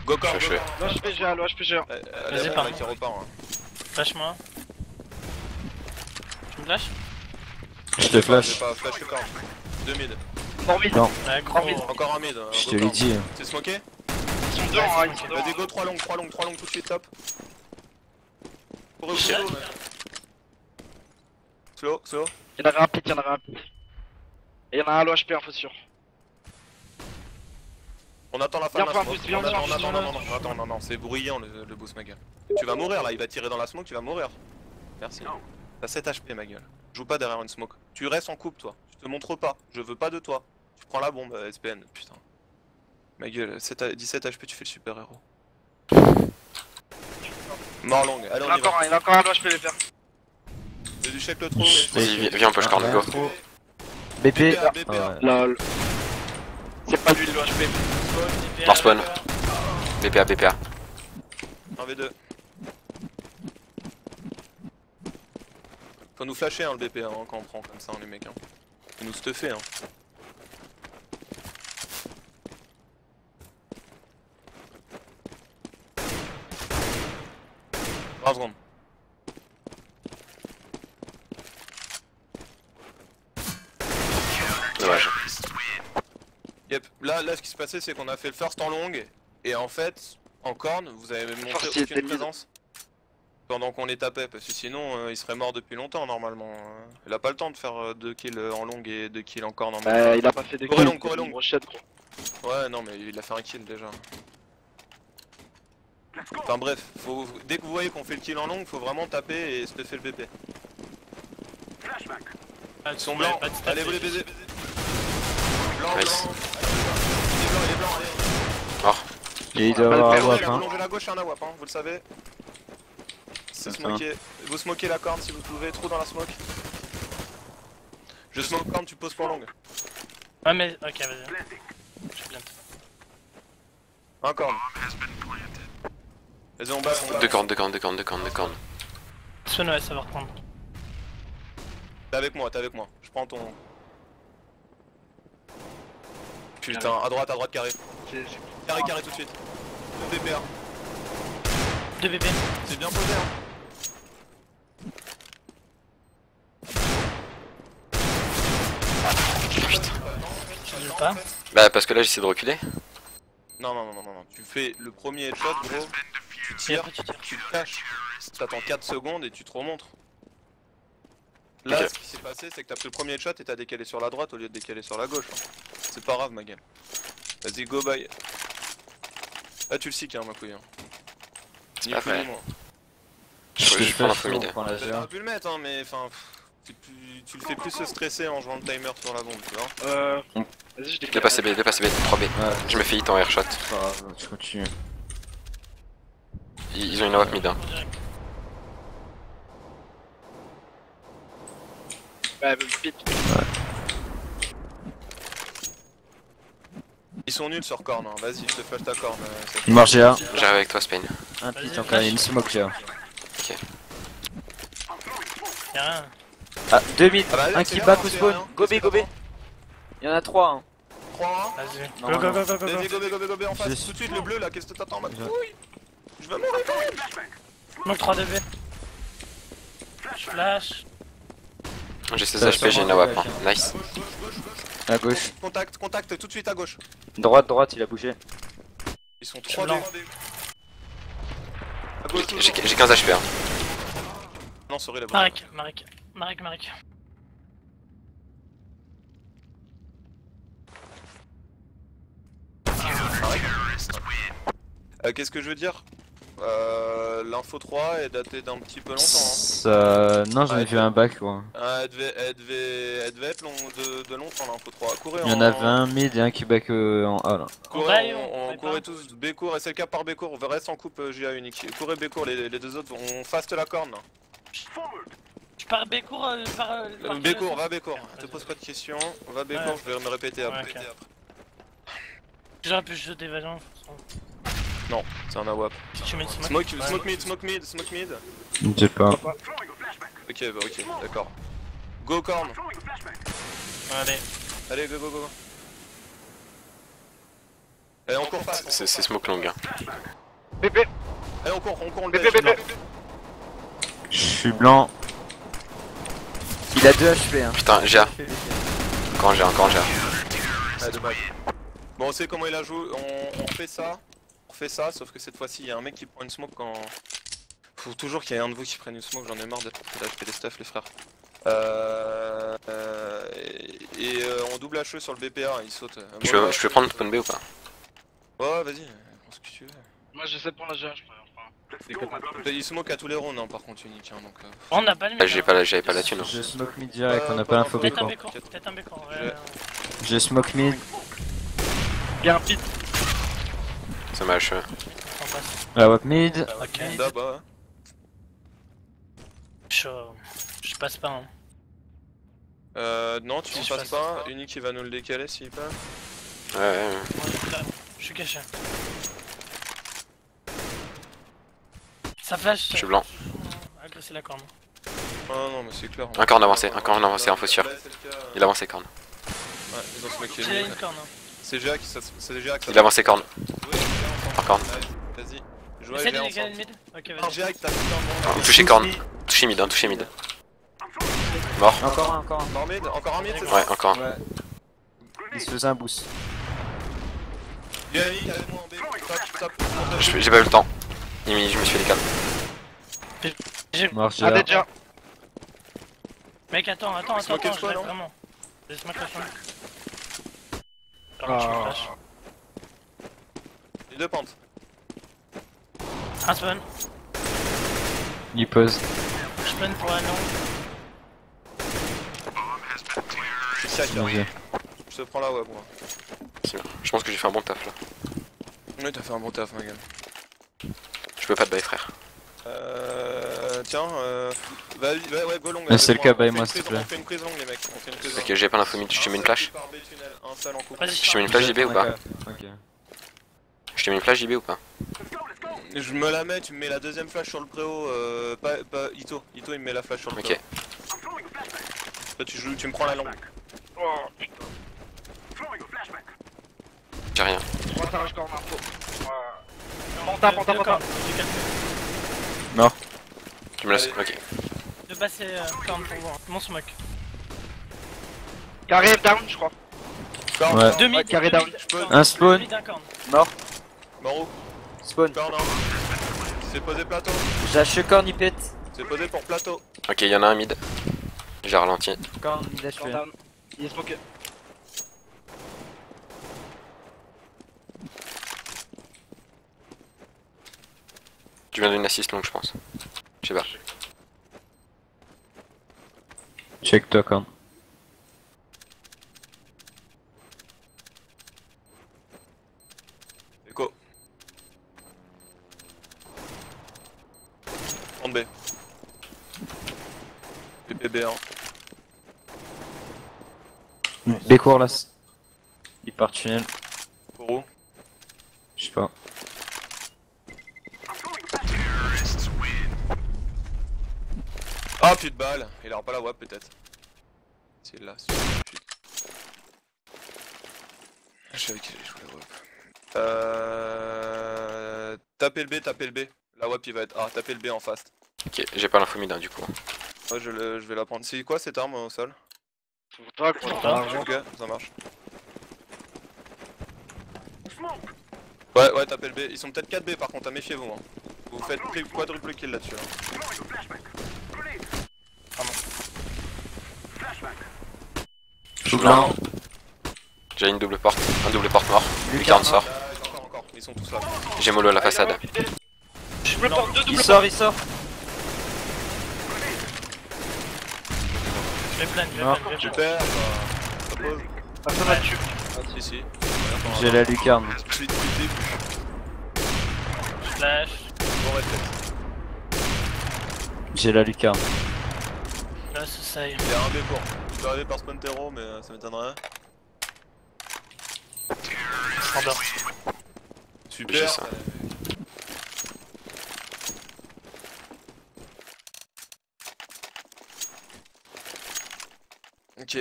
Speaker 3: Go core,
Speaker 2: Je
Speaker 3: go
Speaker 2: fais.
Speaker 3: core.
Speaker 5: HPGA, le HPGA.
Speaker 3: Allez,
Speaker 1: Vas-y,
Speaker 3: bon,
Speaker 1: pardon.
Speaker 3: mec, il repart. Hein.
Speaker 1: Flash-moi. Tu me flashes?
Speaker 6: Je te flash.
Speaker 3: J'ai pas flash le corps. 2 mid.
Speaker 5: Mort mid.
Speaker 6: Non.
Speaker 1: Ouais, gros.
Speaker 3: Encore un mid.
Speaker 6: Je te l'ai dit.
Speaker 3: C'est smoké?
Speaker 5: Ils sont dedans, hein, ils sont dedans.
Speaker 3: Vas-y, go 3 longues tout de suite, top.
Speaker 1: Shit.
Speaker 3: Slow.
Speaker 5: Il y en avait un pit, il y en avait un pit. Et il y en a un à l'OHP, info sûr.
Speaker 3: On attend la fin
Speaker 5: Viens
Speaker 3: de la
Speaker 5: prendre
Speaker 3: smoke.
Speaker 5: boost, viens prendre boost.
Speaker 3: Non, c'est bruyant le boost, ma gueule. Tu vas mourir là, il va tirer dans la smoke, tu vas mourir. Merci. T'as 7 HP, ma gueule. Joue pas derrière une smoke. Tu restes en coupe, toi. Je te montre pas. Je veux pas de toi. Tu prends la bombe, SPN. Putain. Ma gueule, 17 HP, tu fais le super héros. Mort longue. Allez,
Speaker 5: Il y
Speaker 3: on
Speaker 5: en a
Speaker 3: y va.
Speaker 5: encore un, il y en a encore un à l'OHP, les pères.
Speaker 3: J'ai du check le trou.
Speaker 2: Vas-y, viens, on push corner, go.
Speaker 6: BP.
Speaker 3: BPA.
Speaker 6: Ah ouais.
Speaker 5: Lol. C'est pas lui l'OHP.
Speaker 2: Mort spawn. BPA.
Speaker 3: 1v2. Faut nous flasher hein, le BP hein, quand on prend comme ça hein, les mecs. Hein. Faut nous stuffer hein. Grave secondes.
Speaker 2: Dommage.
Speaker 3: Yep, là ce qui se passait c'est qu'on a fait le first en longue et en fait en corne vous avez montré
Speaker 5: First, il était
Speaker 3: aucune
Speaker 5: mid.
Speaker 3: présence pendant qu'on les tapait parce que sinon il serait mort depuis longtemps normalement. Il a pas le temps de faire 2 kills en longue et 2 kills en corne en mid.
Speaker 5: Il a pas fait de
Speaker 3: Corée
Speaker 5: kills,
Speaker 3: longue, Corée
Speaker 5: c'est une
Speaker 3: longue.
Speaker 5: brochette, gros.
Speaker 3: Ouais non mais il a fait un kill déjà. Enfin bref, dès que vous voyez qu'on fait le kill en longue, faut vraiment taper et stuffer le BP. Ils sont blancs, allez vous les baiser. Blanc,
Speaker 2: Nice.
Speaker 3: blanc. Il est blanc, allez.
Speaker 2: Mort.
Speaker 6: Et il doit avoir un
Speaker 3: Vous
Speaker 6: wap, hein.
Speaker 3: longez la gauche et un AWAP, hein, vous le savez. C'est smoké. Vous smokez la corne si vous pouvez, trop dans la smoke. Je smoke corne, tu poses pour longue.
Speaker 1: Ah mais ok vas-y. Je suis bien.
Speaker 3: Un corne. Vas-y on bat.
Speaker 2: Deux cornes.
Speaker 1: Spawn ouais ça va reprendre.
Speaker 3: T'es avec moi. Je prends ton... Putain, à droite carré. Carré tout de suite. Le BPA.
Speaker 1: 2 bébés.
Speaker 3: C'est bien posé hein.
Speaker 1: Je veux pas.
Speaker 2: Bah, parce que là, j'essaie de reculer.
Speaker 3: Non. Tu fais le premier headshot gros. Tu
Speaker 1: Et
Speaker 3: tires,
Speaker 1: après tu tires.
Speaker 3: tu te caches. T'attends 4 secondes et tu te remontres. Là,
Speaker 2: Ok.
Speaker 3: ce qui s'est passé, c'est que t'as pris le premier headshot et t'as décalé sur la droite au lieu de décaler sur la gauche. Hein. C'est pas grave, ma gueule. Vas-y, go bye. Là, tu le seek, hein, ma couille. Hein. Ni
Speaker 2: pas
Speaker 3: plus
Speaker 2: vrai.
Speaker 3: ni moins.
Speaker 2: Je prends
Speaker 6: flash
Speaker 2: l'info mid.
Speaker 6: on prend la
Speaker 3: T'aurais
Speaker 6: GA.
Speaker 3: pu le mettre, hein, mais enfin. Tu le fais plus se stresser en jouant le timer sur la bombe, tu vois.
Speaker 5: Vas-y, je
Speaker 2: Deux
Speaker 5: décale.
Speaker 2: passes B, 3B.
Speaker 6: Ouais,
Speaker 2: Je me fais hit en airshot.
Speaker 6: c'est pas grave, je continue.
Speaker 2: Ils ont une AWP mid. Hein.
Speaker 5: Ouais, pit.
Speaker 3: Ils sont nuls sur corne, hein. Vas-y, je te flash ta corne.
Speaker 6: Il marche GA.
Speaker 2: J'arrive avec toi, Spain.
Speaker 6: Un pit encore, il y a une smoke GA.
Speaker 1: Y'a rien.
Speaker 6: Ah, 2 mid,
Speaker 3: Ah bah,
Speaker 6: un
Speaker 3: c'est
Speaker 6: qui
Speaker 3: rien,
Speaker 6: back
Speaker 3: c'est
Speaker 6: au spawn.
Speaker 3: rien.
Speaker 6: Go B, go B. Il y en a 3 hein.
Speaker 3: 3
Speaker 1: Vas-y.
Speaker 6: Non,
Speaker 1: Go
Speaker 6: non.
Speaker 1: go.
Speaker 3: Vas-y, go en face.
Speaker 6: Je-
Speaker 3: Tout de suite, le bleu là, qu'est-ce que t'attends, ma
Speaker 6: Je-
Speaker 3: couille? Je vais mourir.
Speaker 1: Manque 3 DB. Flash.
Speaker 2: J'ai 16 HP, j'ai une AWP. Hein. Nice.
Speaker 6: À gauche.
Speaker 3: Contact, tout de suite à gauche.
Speaker 6: Droite, il a bougé.
Speaker 3: Ils sont
Speaker 1: suis
Speaker 3: 3
Speaker 1: blanc.
Speaker 3: À gauche,
Speaker 2: J'ai
Speaker 3: toujours.
Speaker 2: 15 HP. Hein.
Speaker 3: Non, sorry, la bonne.
Speaker 1: Marek.
Speaker 3: Qu'est-ce que je veux dire? L'info 3 est datée d'un petit peu longtemps.
Speaker 6: Ça... Non, j'en ai
Speaker 3: Ouais,
Speaker 6: vu un back quoi.
Speaker 3: Hein. Elle devait être de longtemps l'info 3. Courez
Speaker 6: Il y en avait un mid et un qui back en A là.
Speaker 3: Courez,
Speaker 1: On va,
Speaker 3: on courait tous B court et c'est le cas par B court. On reste en coupe GA unique. Courez B court, les deux autres, on faste la corne. Là.
Speaker 1: Je pars Bécourt par.
Speaker 3: Bécourt, va Bécourt. Te pose pas de questions. Va Bécourt, je vais me répéter après.
Speaker 1: Ouais, ok. J'aurais pu jeter d'évasion.
Speaker 3: Non, c'est un AWAP.
Speaker 1: Tu mets une smoke.
Speaker 3: Smoke mid.
Speaker 6: J'ai pas.
Speaker 3: Ok, bah ok, d'accord. Go corn. Allez, go. Allez, on court pas.
Speaker 2: C'est smoke long. Hein.
Speaker 5: BP.
Speaker 3: Allez, on court le
Speaker 5: BP, BP.
Speaker 6: Je suis blanc. Il a 2 HP hein.
Speaker 2: Putain, GA. Encore GA.
Speaker 3: Ah, dommage. Bon, on sait comment il a joué, on refait ça. On refait ça, sauf que cette fois-ci, il y a un mec qui prend une smoke quand... Faut toujours qu'il y ait un de vous qui prenne une smoke, j'en ai marre d'être là, je fais des stuff les frères. On double HE sur le BPA, il saute.
Speaker 2: Je peux prendre le spawn B ou pas?
Speaker 3: Ouais, vas-y, prends ce que tu veux.
Speaker 5: Moi j'essaie de prendre la GH, je préfère.
Speaker 3: Il smoke à tous les rounds, hein, par contre, unique, hein, donc...
Speaker 1: On n'a pas le
Speaker 2: Ah, j'avais pas la thune. Hein.
Speaker 6: J'ai smoke mid direct, on a pas l'info
Speaker 1: Peut-être un
Speaker 6: Bécourt.
Speaker 1: Bécourt, peut-être un Bécourt. Ouais.
Speaker 6: J'ai smoke mid.
Speaker 5: Y'a un pit.
Speaker 2: Ça m'a HE.
Speaker 1: On passe.
Speaker 6: La wap mid.
Speaker 1: Ok.
Speaker 3: D'abord.
Speaker 1: Je passe pas. Hein.
Speaker 3: Non, tu
Speaker 1: Si
Speaker 3: ne
Speaker 1: je
Speaker 3: passes
Speaker 1: passe
Speaker 3: pas, unique il va nous le décaler s'il passe.
Speaker 2: Ouais.
Speaker 1: Je suis caché. Ça flash.
Speaker 2: Je suis blanc.
Speaker 1: Agresser la corne.
Speaker 3: Ah non, mais c'est clair.
Speaker 2: Encore en avancé, info sûr. Il avance corne.
Speaker 3: Ouais, ils ont smoké
Speaker 1: J'ai
Speaker 3: mid.
Speaker 1: une corne. Hein.
Speaker 3: C'est GA qui ça.
Speaker 2: Il avance corne.
Speaker 3: Par
Speaker 2: corne.
Speaker 3: Vas-y. Jouez
Speaker 1: Essaye de
Speaker 3: GA
Speaker 1: décaler
Speaker 3: ensemble.
Speaker 1: le mid. Ok,
Speaker 3: Un
Speaker 1: vas-y.
Speaker 3: GA qui t'a fait un bon.
Speaker 2: Touché corne. Touché mid. Mort.
Speaker 6: Encore un.
Speaker 3: Encore mid, encore un mid, c'est ça?
Speaker 2: Ouais, encore un.
Speaker 6: Ouais. Il se faisait un boost.
Speaker 3: Yannick, avec moi en B. Top.
Speaker 2: J'ai pas eu le temps. Je me suis fait décaler.
Speaker 6: Mort, j'ai
Speaker 5: Ah,
Speaker 6: la-
Speaker 5: déjà.
Speaker 1: Mec, attends,
Speaker 3: Smoke
Speaker 1: je
Speaker 3: expo,
Speaker 1: reste
Speaker 3: non
Speaker 1: vraiment. J'ai smoke la fin.
Speaker 5: Ah.
Speaker 1: Je flash.
Speaker 3: Les deux pentes.
Speaker 1: Un spawn.
Speaker 6: Il pose.
Speaker 1: Je spawn pour un nom.
Speaker 3: Sac, hein.
Speaker 6: Vas-y.
Speaker 3: Je te prends la web, moi.
Speaker 2: C'est bien. Je pense que j'ai fait un bon taf là.
Speaker 3: Oui, t'as fait un bon taf, ma gueule.
Speaker 2: Je peux pas te bailler, frère.
Speaker 3: Tiens, vas-y, ouais, go long.
Speaker 6: Laissez le
Speaker 3: avec
Speaker 6: cas,
Speaker 3: moi.
Speaker 6: moi,
Speaker 3: On
Speaker 6: s'il
Speaker 3: fait
Speaker 6: te
Speaker 3: une
Speaker 6: plaît.
Speaker 3: prise longue, les mecs. On fait une prise longue.
Speaker 2: Ok, j'ai pas l'info mid, je te mets une flash.
Speaker 3: Un seul en coupe.
Speaker 1: Vas-y,
Speaker 2: Je te mets une flash JB ou pas?
Speaker 6: Ok.
Speaker 2: Je te mets une flash JB ou pas?
Speaker 3: Je me la mets, tu me mets la deuxième flash sur le préau, pas Ito. Ito il me met la flash sur le préau.
Speaker 2: Ok.
Speaker 3: Toi tu me prends la longue.
Speaker 5: Oh putain.
Speaker 2: J'ai rien.
Speaker 5: Moi ça rush corner info. On tape.
Speaker 6: Mort.
Speaker 2: Tu me laisses.
Speaker 3: Allez.
Speaker 2: Ok.
Speaker 1: De passer corne pour voir. Mon smoke.
Speaker 5: Carré down, je crois.
Speaker 3: Corn,
Speaker 6: Ouais.
Speaker 3: corn.
Speaker 1: Deux mid,
Speaker 5: carré
Speaker 1: deux
Speaker 5: down.
Speaker 1: mid,
Speaker 3: Je peux-
Speaker 1: corne.
Speaker 6: Un spawn.
Speaker 1: Deux mid, un corne.
Speaker 6: Mort.
Speaker 3: Moro,
Speaker 6: Spawn.
Speaker 3: corn, hein. C'est posé plateau.
Speaker 6: J'ai HE corn, il pète.
Speaker 3: C'est posé pour plateau.
Speaker 2: Ok, y'en a un mid. J'ai ralenti.
Speaker 6: Corn, il a
Speaker 5: Corn
Speaker 6: HP.
Speaker 5: down. Il est smoké.
Speaker 2: Tu viens d'une assist longue, je pense. Je sais pas.
Speaker 6: Check toi corn.
Speaker 3: Echo. En B. BB1.
Speaker 6: Bécourt là. Il part tunnel.
Speaker 3: Gros.
Speaker 6: Je sais pas.
Speaker 3: Ah, plus de balles. Il aura pas la WAP peut-être. C'est là. Je savais qu'il allait jouer la WAP. Tapez le B. La WAP il va être A. Tapez le B en fast.
Speaker 2: Ok, j'ai pas l'info mid hein, du coup.
Speaker 3: Ouais, je vais la prendre. C'est quoi cette arme au sol?
Speaker 5: Toi, qu'on
Speaker 1: Ah,
Speaker 3: Ok, ça marche. Ouais, tapez le B. Ils sont peut-être 4 B par contre, méfiez-vous. Hein. Vous faites quadruple kill là-dessus. Hein.
Speaker 2: Je suis blanc. J'ai une double porte. Un double porte mort. Lucarne sort.
Speaker 3: Encore. Ils sont tous là.
Speaker 2: J'ai mollo à la façade.
Speaker 5: Je me porte deux
Speaker 6: Il
Speaker 5: doubles.
Speaker 6: sort, il sort.
Speaker 1: Je vais plan, je vais
Speaker 6: Mort.
Speaker 1: plan.
Speaker 3: Super, ça pose.
Speaker 5: Personne m'a tué.
Speaker 3: Si.
Speaker 6: J'ai la lucarne.
Speaker 1: Flash.
Speaker 3: Bon réflexe.
Speaker 6: J'ai la lucarne.
Speaker 1: Là, c'est ça.
Speaker 3: Il y a un B pour. Je vais arriver par Spantero, mais ça m'étonnerait.
Speaker 1: Standard.
Speaker 2: J'ai
Speaker 3: Super.
Speaker 2: ça.
Speaker 3: Ok,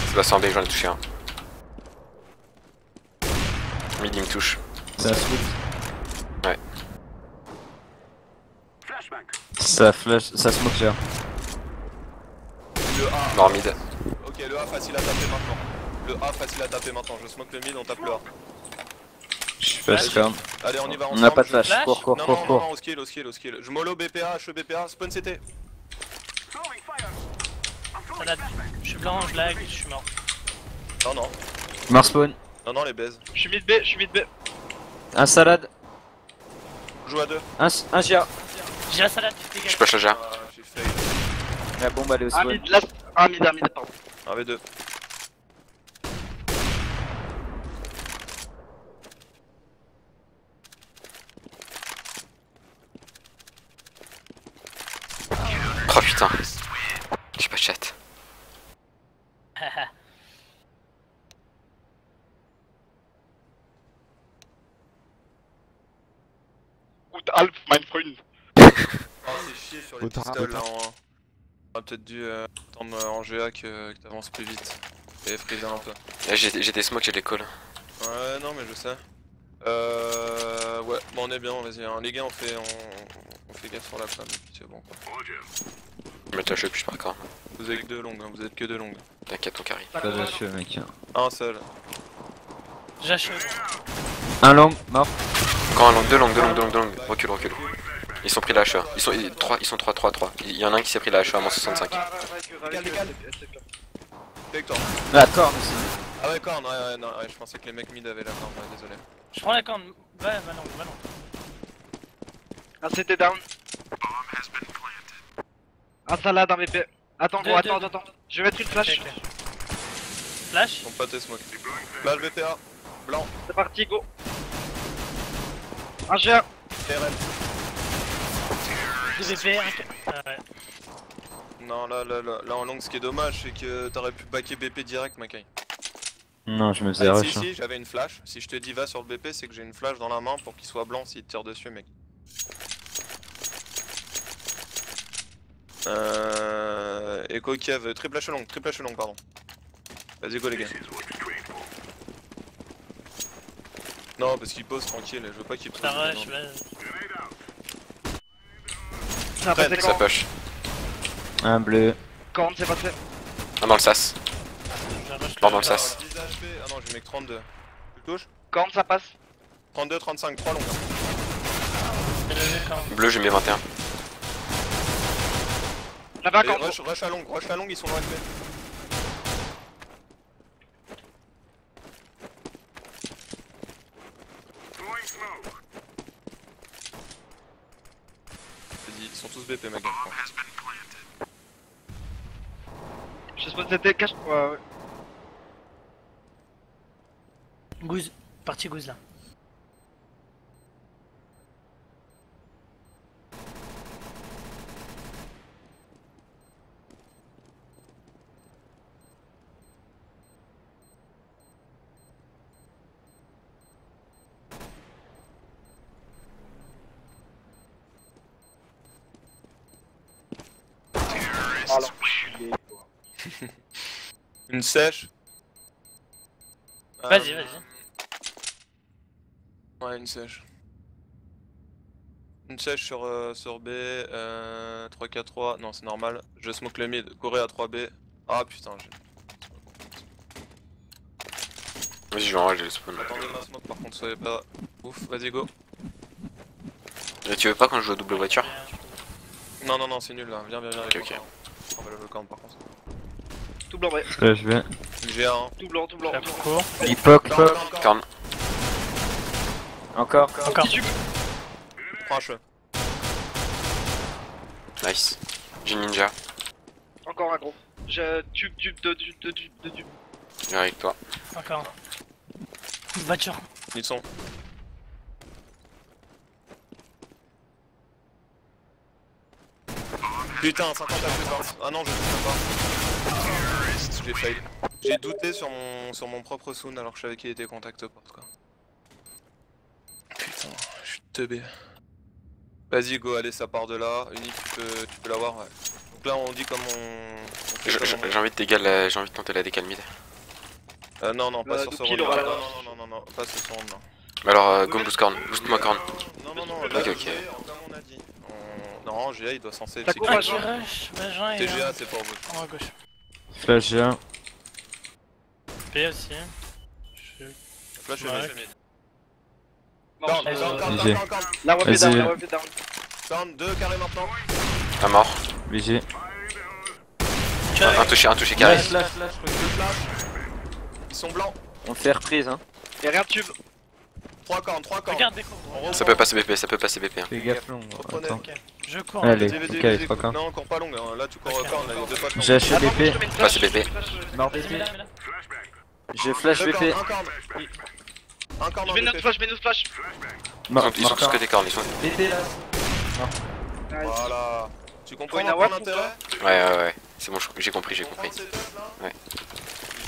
Speaker 2: Ça va sans B, j'en ai touché un. Mid il me touche.
Speaker 6: Ça switch.
Speaker 2: Ouais.
Speaker 6: Ça flash, ça smoke gère.
Speaker 3: le A.
Speaker 2: Mort mid.
Speaker 3: Ok, le A facile à taper maintenant. Le A facile à taper maintenant. Je smoke le mid, on tape le A.
Speaker 6: Je suis flash quand même.
Speaker 3: Allez, on y va
Speaker 6: On
Speaker 3: ensemble.
Speaker 6: n'a pas de
Speaker 3: je-
Speaker 6: flash.
Speaker 1: Flash
Speaker 6: Cours, cours,
Speaker 3: Non,
Speaker 6: cours,
Speaker 3: non, non,
Speaker 6: cours.
Speaker 3: non, au skill, au skill, au skill. Je mollo BPA, HE BPA, spawn CT.
Speaker 1: Salade. Je suis blanc, je lag, je suis mort.
Speaker 3: Non, non.
Speaker 6: Mars spawn.
Speaker 3: Non, non, les baises.
Speaker 5: Je suis mid B, je suis mid B.
Speaker 6: Un salade.
Speaker 3: Joue à deux.
Speaker 6: Un GA.
Speaker 1: J'ai la salade,
Speaker 2: Je
Speaker 1: dégage.
Speaker 2: push le jar.
Speaker 3: Ah, j'ai fail.
Speaker 6: La bombe elle est au
Speaker 5: Un
Speaker 6: spawn.
Speaker 5: mid, last. Un mid, pardon.
Speaker 3: Un V2.
Speaker 2: Oh putain. J'ai pas de chat.
Speaker 5: Gut Alf, mein Freund.
Speaker 3: Oh, c'est chier sur les
Speaker 7: Autant,
Speaker 3: pistoles là.
Speaker 7: autant.
Speaker 3: On aurait peut-être dû attendre en GA que t'avances plus vite. Et freezer un peu.
Speaker 2: Là j'ai des smokes, j'ai des calls.
Speaker 3: Ouais, non, mais je sais. Ouais, bon, on est bien, vas-y. Hein. Les gars, on fait gaffe sur la flamme, et puis c'est bon quoi.
Speaker 2: Mais toi je push par corps.
Speaker 3: Vous êtes que deux longues, hein. Vous êtes que deux longues.
Speaker 2: T'inquiète, on carry.
Speaker 6: Pas de cheveux mec.
Speaker 3: Un seul.
Speaker 1: J'achève.
Speaker 6: Un long, mort.
Speaker 2: Quand un long, deux longues. Recule. Ils sont pris la HE. Ils sont 3. Il y en a un qui s'est pris la HE à moins 65.
Speaker 3: Décale. Avec toi.
Speaker 6: Ah corps aussi.
Speaker 3: Ah ouais, corne, ouais, non, ouais, je pensais que les mecs mid avaient la corne, ouais, désolé.
Speaker 1: Je prends la corne. Va non.
Speaker 5: Un CT down. Un salade, un BP. Attends, gros, attends. Je vais mettre une flash.
Speaker 1: Ok. Flash.
Speaker 3: Ils sont pas tes smoke. Flash VPA. Blanc.
Speaker 5: C'est parti, go. Un GA.
Speaker 3: TRL.
Speaker 1: 2 VP, ouais.
Speaker 3: Non, là en long, ce qui est dommage, c'est que t'aurais pu backer BP direct, Mackay.
Speaker 6: Non, je me faisais
Speaker 3: Ah,
Speaker 6: rush.
Speaker 3: si, j'avais une flash. Si je te dis va sur le BP, c'est que j'ai une flash dans la main pour qu'il soit blanc s'il te tire dessus, mec. Echo Kiev, triple H long, pardon. Vas-y, go les gars. Non, parce qu'il pose tranquille, je veux pas qu'il pose.
Speaker 1: Ça rush, ouais.
Speaker 5: Ça
Speaker 3: Prête,
Speaker 5: passé
Speaker 2: Ça
Speaker 5: quand
Speaker 2: push.
Speaker 6: Un bleu.
Speaker 5: Corne, c'est passé.
Speaker 2: Un dans le sas.
Speaker 1: Je rush
Speaker 2: Mort dans le
Speaker 1: le-
Speaker 2: sas.
Speaker 3: 10 HP, ah non, j'ai mec 32. Tu touches
Speaker 5: Corne, ça passe.
Speaker 3: 32, 35, 3 longs.
Speaker 1: C'est le corne.
Speaker 2: Bleu, j'ai mis 21.
Speaker 5: J'avais un
Speaker 3: Et
Speaker 5: corne.
Speaker 3: rush à long, ils sont loin HP. Vas-y, ils sont tous BP, mec.
Speaker 5: Je spawn CT, cache. Ouais.
Speaker 1: Goose. Partie goose là.
Speaker 3: Une sèche.
Speaker 1: Vas-y.
Speaker 3: Ouais, une sèche. Une sèche sur B, 3-4-3, non c'est normal. Je smoke le mid, Corée à 3B. Ah putain, j'ai...
Speaker 2: Vas-y, je vais enrager le spawn.
Speaker 3: Attendez ma smoke par contre, soyez pas ouf, vas-y go.
Speaker 2: Et tu veux pas quand je joue à double voiture?
Speaker 3: Non, c'est nul là, viens.
Speaker 2: Ok, ok.
Speaker 3: On va le camp par contre.
Speaker 5: Tout blanc, ouais.
Speaker 6: Flash B.
Speaker 3: GA1.
Speaker 5: Tout blanc.
Speaker 1: La court.
Speaker 6: Il poke.
Speaker 2: Corne.
Speaker 6: Encore.
Speaker 1: Encore.
Speaker 3: Prends un cheveu.
Speaker 2: Nice. J'ai une ninja.
Speaker 5: encore un gros. Je tube, deux tubes.
Speaker 2: Viens avec toi.
Speaker 1: Encore. Une voiture.
Speaker 3: Ils sont. Putain, 50 à plus. Ah non, je sais pas. J'ai fail. J'ai douté sur mon propre sound alors que je savais qu'il était contact porte quoi. Putain, je suis teubé. Vas-y go, allez ça part de là. Unique, tu peux l'avoir, ouais. Donc là on dit comme on fait
Speaker 2: J'ai envie de dégaler, j'ai envie de tenter la décale mid.
Speaker 3: non, non, pas sur ce round
Speaker 5: pile,
Speaker 3: là.
Speaker 5: voilà.
Speaker 3: Non, pas sur ce round là.
Speaker 2: Alors, go boost corn, boost moi corn.
Speaker 3: Non,
Speaker 2: Ok,
Speaker 3: là,
Speaker 2: ok.
Speaker 3: GA, comme on a dit. Non, GA il doit censé
Speaker 5: Ça
Speaker 3: checker.
Speaker 5: court,
Speaker 1: Ah,
Speaker 5: ouais,
Speaker 1: qui
Speaker 5: genre.
Speaker 1: rush, Vagin et...
Speaker 3: TGA c'est pour vous.
Speaker 1: En haut à gauche.
Speaker 6: Flash G1.
Speaker 1: P aussi. Je...
Speaker 3: Là je suis
Speaker 1: Ouais.
Speaker 3: mid.
Speaker 5: Mort.
Speaker 6: VG.
Speaker 5: La web est
Speaker 6: Vas-y.
Speaker 5: down, la web est down.
Speaker 3: Down, 2 carrés maintenant.
Speaker 2: Un mort.
Speaker 6: VG.
Speaker 2: Un touché carré.
Speaker 3: Deux flash. Ils sont blancs.
Speaker 6: On fait reprise hein.
Speaker 5: Y'a rien de tube.
Speaker 3: 3 cornes.
Speaker 1: Regarde, déco.
Speaker 2: Ça peut passer BP, Hein.
Speaker 6: Fais gaffe long.
Speaker 3: Reprenez.
Speaker 6: Attends.
Speaker 1: Ok, je cours.
Speaker 6: Allez,
Speaker 3: Vas-y,
Speaker 6: ok, les 3 camps.
Speaker 3: Non, encore pas longue. Hein. Là tu cours au corne, là, les deux potes.
Speaker 6: J'ai HBP.
Speaker 5: Attends, je te mets une
Speaker 2: Passe
Speaker 5: flash.
Speaker 2: BP.
Speaker 6: Mort
Speaker 1: Vas-y,
Speaker 6: BP.
Speaker 1: mets-la, mets-la.
Speaker 6: J'ai flash
Speaker 3: Deux
Speaker 6: BP.
Speaker 3: cornes, un corne. Un corne
Speaker 5: Je
Speaker 3: en
Speaker 5: mets notre
Speaker 3: BP.
Speaker 5: flash, je mets notre flash.
Speaker 2: Ils sont tous côté corne, ils sont.
Speaker 6: BP là.
Speaker 3: Voilà. Tu comprends
Speaker 5: Faut une
Speaker 3: mon
Speaker 5: AWP ou
Speaker 3: intérêt?
Speaker 2: Ouais. C'est bon, j'ai compris.
Speaker 3: Tu comprends ces teufs, là
Speaker 2: Ouais.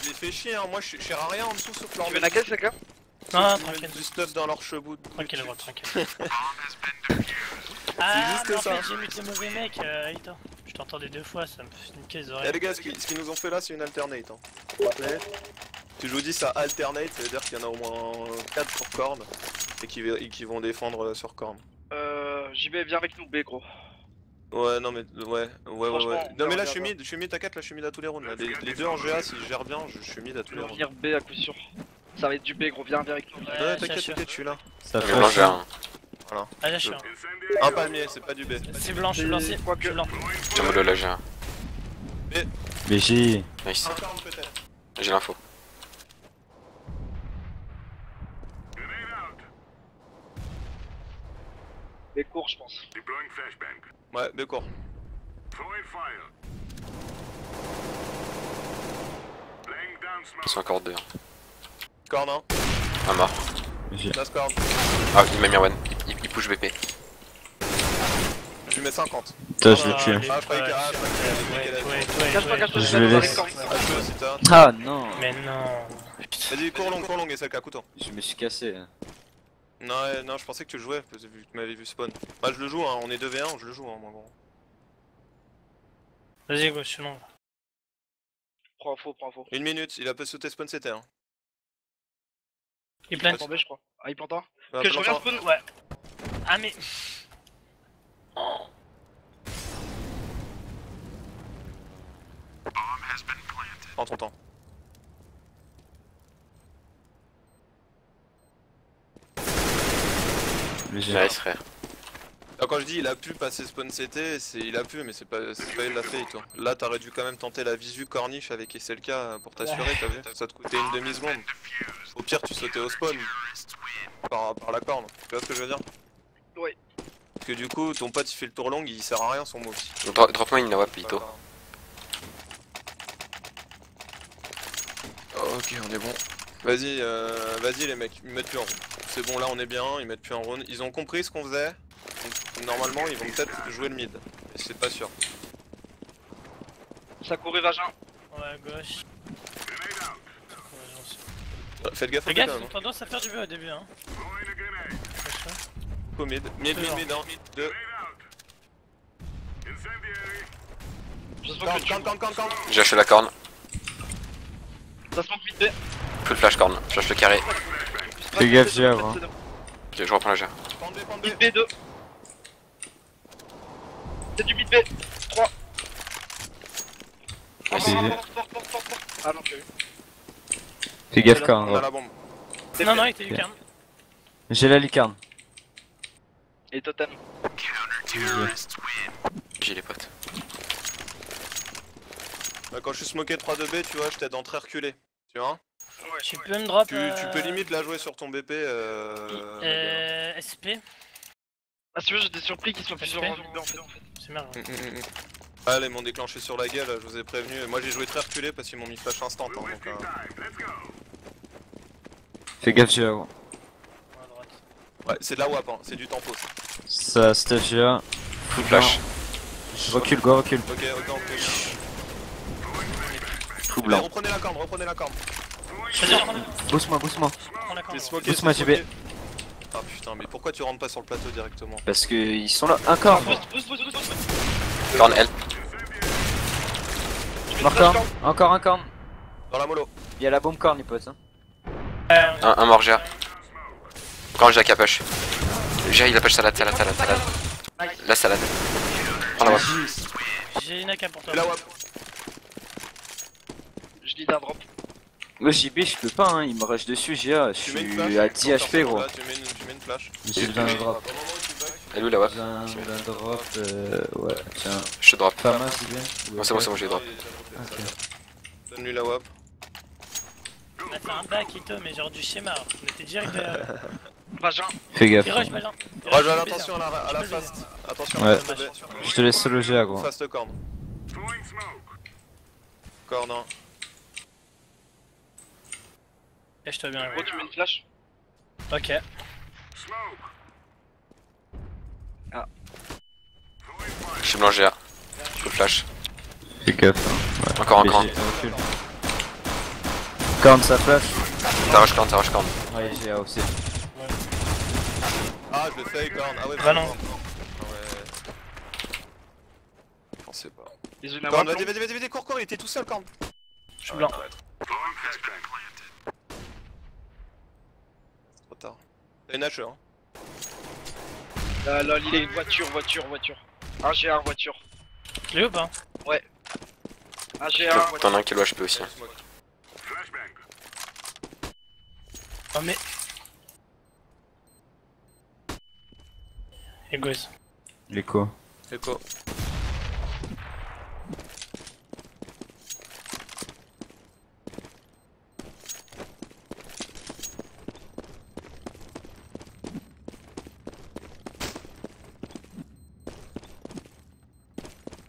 Speaker 3: Je les fais chier, hein. Moi je sers à rien en dessous sauf leur
Speaker 5: Tu veux laquelle, c'est clair?
Speaker 1: Non,
Speaker 3: Ils mettent
Speaker 1: tranquille.
Speaker 3: du stuff dans leur chebou.
Speaker 1: Tranquille, gros, tranquille. Ah,
Speaker 3: juste
Speaker 1: mais en
Speaker 3: ça.
Speaker 1: fait, j'ai mute les mauvais mecs, Aïta. Je t'entendais 2 fois, ça me fait niquer les
Speaker 3: Eh
Speaker 1: oreilles.
Speaker 3: les gars, ce qu'ils nous ont fait là, c'est une alternate. Hein. Si je vous dis ça alternate, ça veut dire qu'il y en a au moins 4 sur corne et qui vont défendre sur corne.
Speaker 5: JB, viens avec nous, B, gros.
Speaker 3: Ouais, non mais ouais.
Speaker 5: Franchement,
Speaker 3: Non mais là
Speaker 5: regarde,
Speaker 3: je suis mid, t'inquiète, là je suis mid à tous les rounds. Là. Les deux en GA, s'ils gèrent bien, je suis mid à tous
Speaker 5: Tu
Speaker 3: les
Speaker 5: veux
Speaker 3: rounds.
Speaker 5: venir B à coup sûr. Ça va être du B, gros, viens avec nous.
Speaker 1: Ouais,
Speaker 3: Ouais,
Speaker 1: je
Speaker 3: t'inquiète,
Speaker 1: suis-
Speaker 3: je suis là.
Speaker 6: Ça
Speaker 2: Mais blanc, j'ai un.
Speaker 1: Ah, là, je suis
Speaker 3: Un palmier, c'est pas du B.
Speaker 1: C'est blanc, je suis blanc, c'est
Speaker 5: Quoi que-
Speaker 1: blanc.
Speaker 2: J'ai mollo là, j'ai un.
Speaker 6: VG.
Speaker 2: Nice.
Speaker 3: Un corne peut-être.
Speaker 2: J'ai l'info.
Speaker 5: B court, je pense.
Speaker 3: Ouais, B court.
Speaker 2: Ils sont encore deux.
Speaker 3: Corne, hein.
Speaker 2: Un mort.
Speaker 3: Last corne.
Speaker 2: Ah, il m'a mis un one. Il push BP.
Speaker 3: Je lui mets 50.
Speaker 6: Putain, je l'ai tué.
Speaker 3: Ah, je croyais qu'il y a-
Speaker 5: Cache-toi, cache-toi,
Speaker 6: Je le
Speaker 5: dans
Speaker 6: laisse.
Speaker 5: les cornes.
Speaker 3: Ah, je veux, si t'as.
Speaker 6: Ah non.
Speaker 1: Mais non.
Speaker 3: Vas-y, cours long, et celle qui a couteau.
Speaker 6: Je me suis cassé.
Speaker 3: Non, je pensais que tu le jouais, parce que tu m'avais vu spawn. Bah, je le joue, hein, on est 2v1, je le joue, hein, moi, gros.
Speaker 1: Vas-y, go, je suis long.
Speaker 5: Prends info, prends info.
Speaker 3: 1 minute, il a pas sauté spawn CT, hein.
Speaker 1: Il plane.
Speaker 5: Prends B, je crois. Ah, il plante un.
Speaker 3: Bah,
Speaker 5: Ok, je reviens
Speaker 3: longtemps.
Speaker 5: spawn.
Speaker 1: Ouais. Ah, mais.
Speaker 3: Prends ton temps.
Speaker 6: VG.
Speaker 2: Nice, frère.
Speaker 3: Alors, quand je dis il a pu passer spawn CT, c'est il a pu, mais c'est pas il l'a fait, toi. Là, t'aurais dû quand même tenter la visu corniche avec SLK pour t'assurer, t'as vu? Ça te coûtait une demi-seconde. Au pire, tu sautais au spawn par la corne. Tu vois ce que je veux dire?
Speaker 5: Oui.
Speaker 3: Parce que du coup, ton pote il fait le tour long, il sert à rien son move.
Speaker 2: Drop-moi une nawap, Lito.
Speaker 3: Ok, on est bon. Vas-y, vas-y les mecs, ils mettent plus en round. C'est bon, là on est bien, ils mettent plus en round. Ils ont compris ce qu'on faisait. Donc, normalement, ils vont peut-être jouer le mid. Mais c'est pas sûr.
Speaker 5: Ça courait vagin.
Speaker 1: Ouais, gauche.
Speaker 3: Faites gaffe,
Speaker 1: Fais
Speaker 3: au
Speaker 1: gaffe,
Speaker 3: quand même.
Speaker 1: on tendance à faire du B au début, hein.
Speaker 3: Au mid, mid, hein. 2.
Speaker 5: Je smoke le tube.
Speaker 3: Corne.
Speaker 2: J'ai acheté la corne.
Speaker 5: Ça smoke mid B.
Speaker 2: Full flash corne. Flash le carré.
Speaker 6: Fais gaffe, j'ai avant.
Speaker 2: Ok, je reprends la GA.
Speaker 5: Mid B 2. C'est du mid B. 3.
Speaker 6: Vas-y.
Speaker 5: Ah non, j'ai eu.
Speaker 6: Fais gaffe quand
Speaker 3: On a
Speaker 6: même.
Speaker 3: la bombe.
Speaker 1: Non, non, il était lucarne.
Speaker 6: J'ai la lucarne.
Speaker 5: Et totem.
Speaker 2: J'ai les potes.
Speaker 3: Bah, quand je suis smoké 3 de B, tu vois, je t'aide en très reculé. Tu vois?
Speaker 1: Tu peux me drop.
Speaker 3: Tu peux limite la jouer sur ton BP.
Speaker 1: SP.
Speaker 5: Ah, si tu veux, j'étais surpris qu'ils soient plusieurs en mid B en fait.
Speaker 1: C'est merde.
Speaker 3: Allez, ils m'ont déclenché sur la gueule, je vous ai prévenu. Moi j'ai joué très reculé parce qu'ils m'ont mis flash instant. Hein, donc,
Speaker 6: Fais gaffe, GA gros.
Speaker 1: À droite.
Speaker 3: Ouais, c'est de la WAP, hein. C'est du tempo ça.
Speaker 6: Ça, stuff GA.
Speaker 2: Full flash.
Speaker 6: Je recule, go, recule.
Speaker 3: Ok, on peut.
Speaker 6: Tout
Speaker 3: Mais
Speaker 6: blanc.
Speaker 3: reprenez la corne, reprenez la corne.
Speaker 1: Vas-y, prends
Speaker 6: Boost-moi, boost-moi.
Speaker 1: la corde.
Speaker 3: T'es smoké,
Speaker 6: Boost-moi,
Speaker 3: t'es
Speaker 6: JB.
Speaker 3: smoké. Ah putain, mais pourquoi tu rentres pas sur le plateau directement?
Speaker 6: Parce que ils sont là. Un corps.
Speaker 2: Corn L.
Speaker 6: Mort corn. Encore un corn.
Speaker 3: Dans la mollo.
Speaker 6: Il y a la bombe corn, les potes. Hein.
Speaker 2: Un mort GA. Corn GA qui a push. GA il a push salade. La salade. Prends la WAP.
Speaker 1: J'ai une AK pour toi.
Speaker 3: Et la WAP.
Speaker 5: Je dis d'un drop.
Speaker 6: Ouais, JB, je peux pas, hein. Il me rush dessus, GA. Je
Speaker 3: Tu mets une
Speaker 6: suis
Speaker 3: flash.
Speaker 6: à 10 HP, gros.
Speaker 3: Là, tu mets une flash.
Speaker 6: J'ai besoin d'un drop.
Speaker 2: Elle est où la WAP?
Speaker 6: Besoin d'un drop. Ouais, tiens.
Speaker 2: Je drop.
Speaker 6: Pas mal, JB.
Speaker 2: Bon, c'est bon, j'ai drop.
Speaker 6: Ok.
Speaker 3: Donne-lui la WAP.
Speaker 1: On a fait un back Ito, mais genre du schéma. On était direct derrière.
Speaker 5: Vagin.
Speaker 6: Fais gaffe.
Speaker 1: Et rush, Benjamin.
Speaker 3: Raj, attention à la fast. Attention
Speaker 6: Ouais.
Speaker 3: à la fast.
Speaker 6: Je te laisse solo GA, gros.
Speaker 3: Fast corne. Corne 1.
Speaker 1: Lâche-toi bien,
Speaker 5: Gros,
Speaker 1: gros.
Speaker 5: tu mets une flash.
Speaker 1: Ok.
Speaker 2: Je suis blanc GA. Full flash.
Speaker 6: Fais gaffe.
Speaker 2: Encore un corn.
Speaker 6: Corn, ça flash.
Speaker 2: T'arraches corn.
Speaker 6: Ouais, GA aussi.
Speaker 3: Ah, je le fais, corne. Ah ouais,
Speaker 1: Bah non.
Speaker 3: Ouais. Je pensais pas.
Speaker 5: Ils ont une
Speaker 3: Corne,
Speaker 5: avance.
Speaker 3: vas-y, cours, il était tout seul, corne.
Speaker 1: Je suis blanc.
Speaker 3: C'est trop tard. T'as une HE, hein.
Speaker 5: Là, il est voiture. Un G1 voiture.
Speaker 1: Tu l'as ou pas?
Speaker 5: Un G1 voiture.
Speaker 2: T'en as un qui est low HP aussi.
Speaker 1: Oh mais. Égoïste.
Speaker 6: L'écho.
Speaker 3: Echo.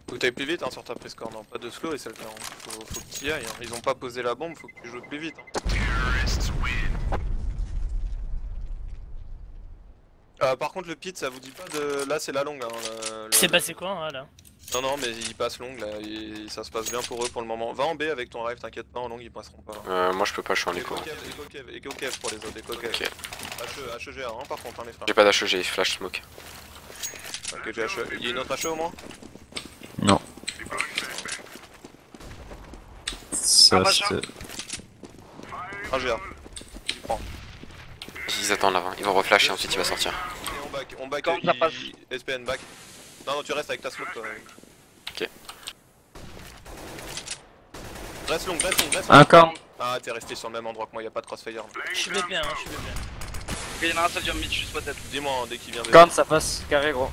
Speaker 3: Faut que t'ailles plus vite hein, sur ta prise corne, hein. Pas de slow et c'est le cas. Hein. Faut que tu y ailles. Hein. Ils ont pas posé la bombe, faut que tu joues plus vite. Hein. Par contre le pit ça vous dit pas de... Là c'est la longue. Hein,
Speaker 1: C'est passé quoi hein, là?
Speaker 3: Non mais ils passent longue là, ça se passe bien pour eux pour le moment. Va en B avec ton rêve, t'inquiète pas, en longue ils passeront pas.
Speaker 2: Moi je peux pas, je suis en écho.
Speaker 3: Echo Kev pour les autres, Echo Kev.
Speaker 2: Ok.
Speaker 3: HEGA hein, par contre hein, les frères.
Speaker 2: J'ai pas d'HE, j'ai flash smoke.
Speaker 3: Ok j'ai HE. Il y a une autre HE au moins?
Speaker 6: Non. Ça,
Speaker 5: machin.
Speaker 6: c'est.
Speaker 3: Un GA.
Speaker 2: Ils attendent là, ils vont reflash et ensuite il va sortir.
Speaker 3: Et on back,
Speaker 5: Quand ça passe.
Speaker 3: SPN back. Non tu restes avec ta smoke toi.
Speaker 2: Ok.
Speaker 3: Reste long.
Speaker 6: Un corn.
Speaker 3: Ah t'es resté sur le même endroit que moi, y'a pas de crossfire.
Speaker 1: Je suis BP, hein, je suis BP.
Speaker 5: Il y en a un seul jump mid, juste peut-être.
Speaker 3: Dis-moi hein, dès qu'il vient BP.
Speaker 6: Corn, ça passe. Carré, gros.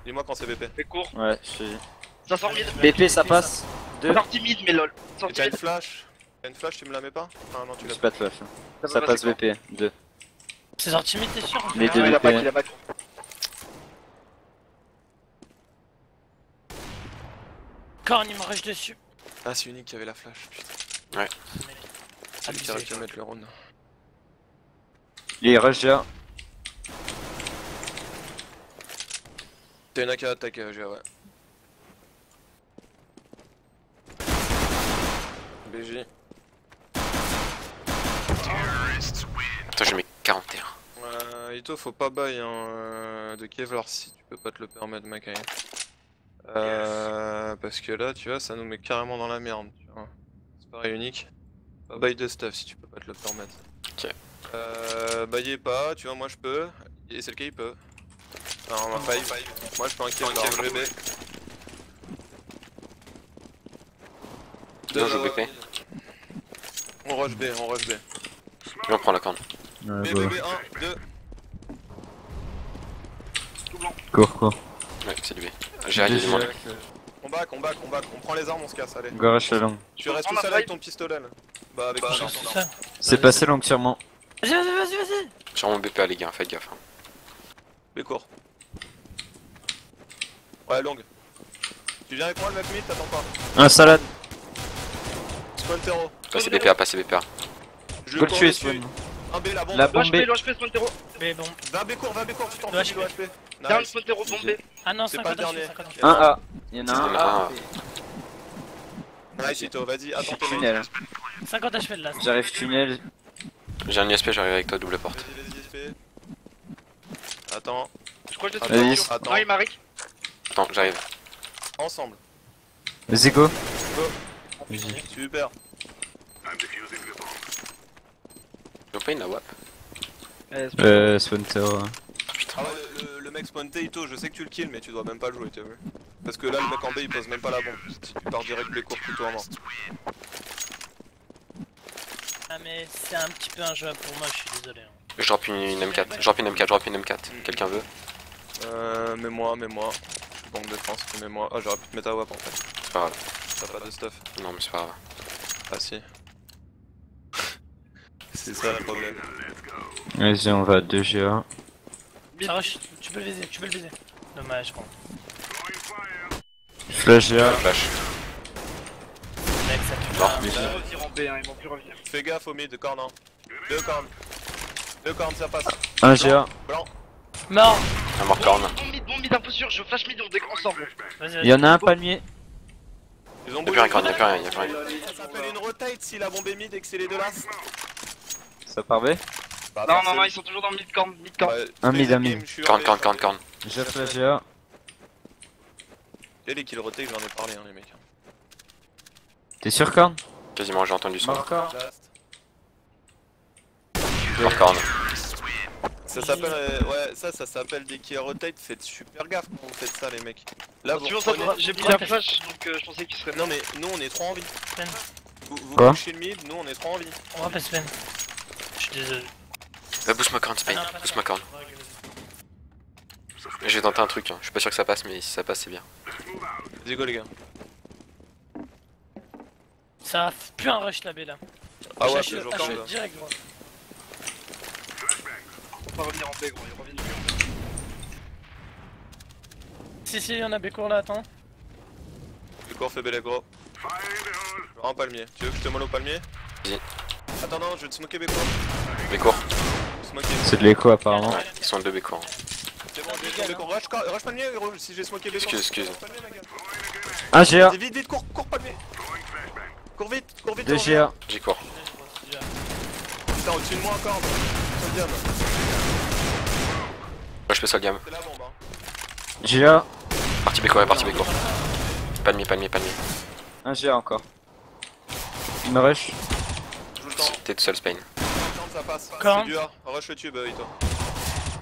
Speaker 3: Dis-moi quand c'est BP.
Speaker 5: Fais court.
Speaker 6: Ouais, je suis.
Speaker 5: Ça sort mid.
Speaker 6: BP, ça passe. 2.
Speaker 5: Sorti mid, mais lol.
Speaker 3: Et
Speaker 5: Sorti
Speaker 3: t'as une
Speaker 5: mid.
Speaker 3: flash? T'as une flash, tu me la mets pas? Ah non tu l'as
Speaker 6: J'ai pas de flash.
Speaker 5: Ça
Speaker 6: Ça
Speaker 5: va
Speaker 6: passe
Speaker 5: passer
Speaker 6: BP. 2.
Speaker 1: C'est sorti mid, t'es sûr?
Speaker 6: Les deux
Speaker 5: Il a
Speaker 6: BP.
Speaker 5: back, il a back.
Speaker 1: Corn, il me rush dessus.
Speaker 3: Ah c'est unique qui avait la flash, putain.
Speaker 2: Ouais.
Speaker 3: C'est lui qui aurait pu mettre le round.
Speaker 6: Il est rush GA.
Speaker 3: T'as une AK attaque GA ouais. BJ.
Speaker 2: Attends, j'ai mes 41.
Speaker 3: Ito faut pas buy hein, de Kevlar si tu peux pas te le permettre Makai. Parce que là tu vois ça nous met carrément dans la merde tu vois. C'est pareil unique. Pas buy de stuff si tu peux pas te le permettre.
Speaker 2: Ok.
Speaker 3: Baillez pas, tu vois moi je peux. Et c'est le cas il peut. Alors on va buy. Moi je peux un Kevlar GB.
Speaker 2: On joue BP.
Speaker 3: On rush B, on rush B.
Speaker 2: Et on prend la corne.
Speaker 6: Ouais,
Speaker 3: B,
Speaker 6: bah.
Speaker 3: B, 1, 2.
Speaker 6: Cours.
Speaker 2: Ouais, c'est du B. J'ai rien demandé.
Speaker 3: On back, on prend les armes, on se casse, allez.
Speaker 6: Go rush la longue.
Speaker 3: Tu restes tout
Speaker 5: prend
Speaker 3: seul
Speaker 5: la
Speaker 3: avec
Speaker 5: vibe.
Speaker 3: ton pistolet là. Bah avec ton arme.
Speaker 1: C'est ça.
Speaker 6: C'est passé longue sûrement.
Speaker 1: Vas-y.
Speaker 2: Sur mon BP les gars, faites gaffe. Hein.
Speaker 3: B court. Ouais, longue. Tu viens avec moi le mec mid, t'attends pas.
Speaker 6: Un salade.
Speaker 3: Spawn terreau.
Speaker 2: Passez BPA, passez BPA.
Speaker 3: Je
Speaker 6: Je peux le
Speaker 3: cours
Speaker 6: tuer,
Speaker 3: dessus.
Speaker 6: Spawn.
Speaker 3: Un B la bombe.
Speaker 6: La
Speaker 5: Loin
Speaker 6: bombe
Speaker 5: HP,
Speaker 6: B.
Speaker 5: loin HP, spawn terreau.
Speaker 1: Mais bon.
Speaker 3: Va B court, tu t'en
Speaker 1: Dommage.
Speaker 3: fous du HP.
Speaker 5: Down,
Speaker 3: Nice.
Speaker 5: spawn terreau, bombé.
Speaker 1: Ah non,
Speaker 3: C'est
Speaker 1: 50
Speaker 3: pas le
Speaker 1: HP,
Speaker 3: dernier.
Speaker 1: 50 HP.
Speaker 6: Un A. Il y en a
Speaker 2: Il y en
Speaker 6: un
Speaker 2: a
Speaker 6: A.
Speaker 2: un.
Speaker 3: Nice Ito, vas-y, attends tes
Speaker 6: Tunnel.
Speaker 3: mains.
Speaker 1: 50 HP de là.
Speaker 6: J'arrive tunnel.
Speaker 2: J'ai un ISP, j'arrive avec toi, double porte.
Speaker 3: Vas-y, SP. Attends,
Speaker 5: Je crois que j'ai
Speaker 3: Attends,
Speaker 5: sauté.
Speaker 6: Vas-y.
Speaker 3: attends.
Speaker 5: Non, il m'arrive.
Speaker 2: Attends, j'arrive.
Speaker 3: Ensemble.
Speaker 6: Vas-y go.
Speaker 3: Super.
Speaker 2: Ils ont pas une la WAP?
Speaker 6: Spawn Terror.
Speaker 3: Ah ouais, le mec spawn Ito, je sais que tu le kills, mais tu dois même pas le jouer, t'as vu? Parce que là, le mec en B il pose même pas la bombe. Si tu pars direct les cours plutôt en main.
Speaker 1: Ah mais c'est un petit peu injouable pour moi, je suis désolé. hein.
Speaker 2: Je drop une M4, je drop une M4, je drop une M4. Quelqu'un veut?
Speaker 3: Mets-moi. Banque de France, mets-moi. Ah, j'aurais pu te mettre à WAP en fait.
Speaker 2: C'est pas grave.
Speaker 3: T'as pas de stuff.
Speaker 2: Non, mais c'est pas grave.
Speaker 3: Ah si. C'est ça le problème.
Speaker 6: Vas-y, on va à 2 GA.
Speaker 1: Ça rush, tu peux le viser, tu peux le viser. Dommage, je crois.
Speaker 6: Flash GA.
Speaker 2: Flash.
Speaker 1: Mec, ça tue.
Speaker 2: Mort.
Speaker 5: Ils vont revenir en B, hein, ils vont plus revenir.
Speaker 3: Fais gaffe au mid, corne. 2 cornes. 2 cornes, ça passe.
Speaker 6: 1 GA.
Speaker 3: Blanc.
Speaker 1: Mort.
Speaker 2: Un mort corne.
Speaker 5: Bon mid, info sûr, je flash mid, on décroche ensemble.
Speaker 1: Vas-y,
Speaker 6: Il
Speaker 1: vas-y.
Speaker 6: y en a un palmier.
Speaker 3: Ils ont
Speaker 2: Y'a plus rien, corne, y'a plus rien, y'a plus rien.
Speaker 3: Ça s'appelle une rotate si la bombe est mid et que c'est les deux là.
Speaker 6: Ça part B.
Speaker 3: Bah,
Speaker 5: Non, ils sont toujours dans le mid-corn, mid-corn.
Speaker 6: Un mid, un mid.
Speaker 2: Corne.
Speaker 6: J'ai flash GA.
Speaker 3: Et les kill rotate, j'en ai parlé, hein, les mecs.
Speaker 6: T'es sûr corne?
Speaker 2: Quasiment, j'ai entendu son.
Speaker 6: Mort corne.
Speaker 3: Last.
Speaker 2: Mort corne.
Speaker 3: Ça s'appelle, ça s'appelle des kill rotate, faites super gaffe quand vous faites ça, les mecs. Là, vous
Speaker 5: Attention,
Speaker 3: reprenez-
Speaker 5: j'ai pris la flash, donc je pensais qu'il serait.
Speaker 3: Non, mais nous on est trop en vie.
Speaker 1: Pen.
Speaker 3: Vous
Speaker 6: Quoi
Speaker 3: pushez le mid, nous on est trop en vie.
Speaker 1: On va pas se peine. Je suis désolé.
Speaker 2: Va boost ma corne, Spain.
Speaker 1: Ah non, pas
Speaker 2: Boost
Speaker 1: ça.
Speaker 2: ma corne. Je vais tenter un truc, hein. Je suis pas sûr que ça passe, mais si ça passe, c'est bien.
Speaker 3: Let's go, les gars.
Speaker 1: Ça a plus un rush la B là.
Speaker 3: Ah ouais,
Speaker 1: HE,
Speaker 3: c'est toujours
Speaker 1: HE,
Speaker 3: corne, là.
Speaker 1: direct gros.
Speaker 5: Faut pas revenir en B, gros, ils reviennent plus en B.
Speaker 1: Si, y'en a Bécourt là, attends.
Speaker 3: Le corps fait bel gros. Un palmier. Tu veux que je te mono palmier?
Speaker 2: Vas-y.
Speaker 3: Attends, non, je vais te smoker Beko.
Speaker 2: Mais cours.
Speaker 3: Smoker.
Speaker 6: C'est de l'écho apparemment.
Speaker 2: Ouais, ils sont deux bécours.
Speaker 3: C'est bon, j'ai Beko. Rush palmier, gros, si j'ai smoké Beko.
Speaker 2: Excuse.
Speaker 3: Rush palmier, ma gueule.
Speaker 6: 1 GA.
Speaker 3: Vas-y, vite, cours palmier. Cours vite.
Speaker 6: 2 GA.
Speaker 2: J'y cours.
Speaker 3: Putain, au-dessus de moi encore. Sodium.
Speaker 2: Moi, je peux Soldiam.
Speaker 3: C'est la bombe, hein.
Speaker 6: GA.
Speaker 2: Partie bécourt, partie bécourt. Palmier.
Speaker 6: 1 GA encore. Il me rush.
Speaker 3: Joue le temps.
Speaker 2: T'es tout seul, Spain.
Speaker 3: Ça passe.
Speaker 1: Corne.
Speaker 3: C'est du A. Rush le tube, Ito.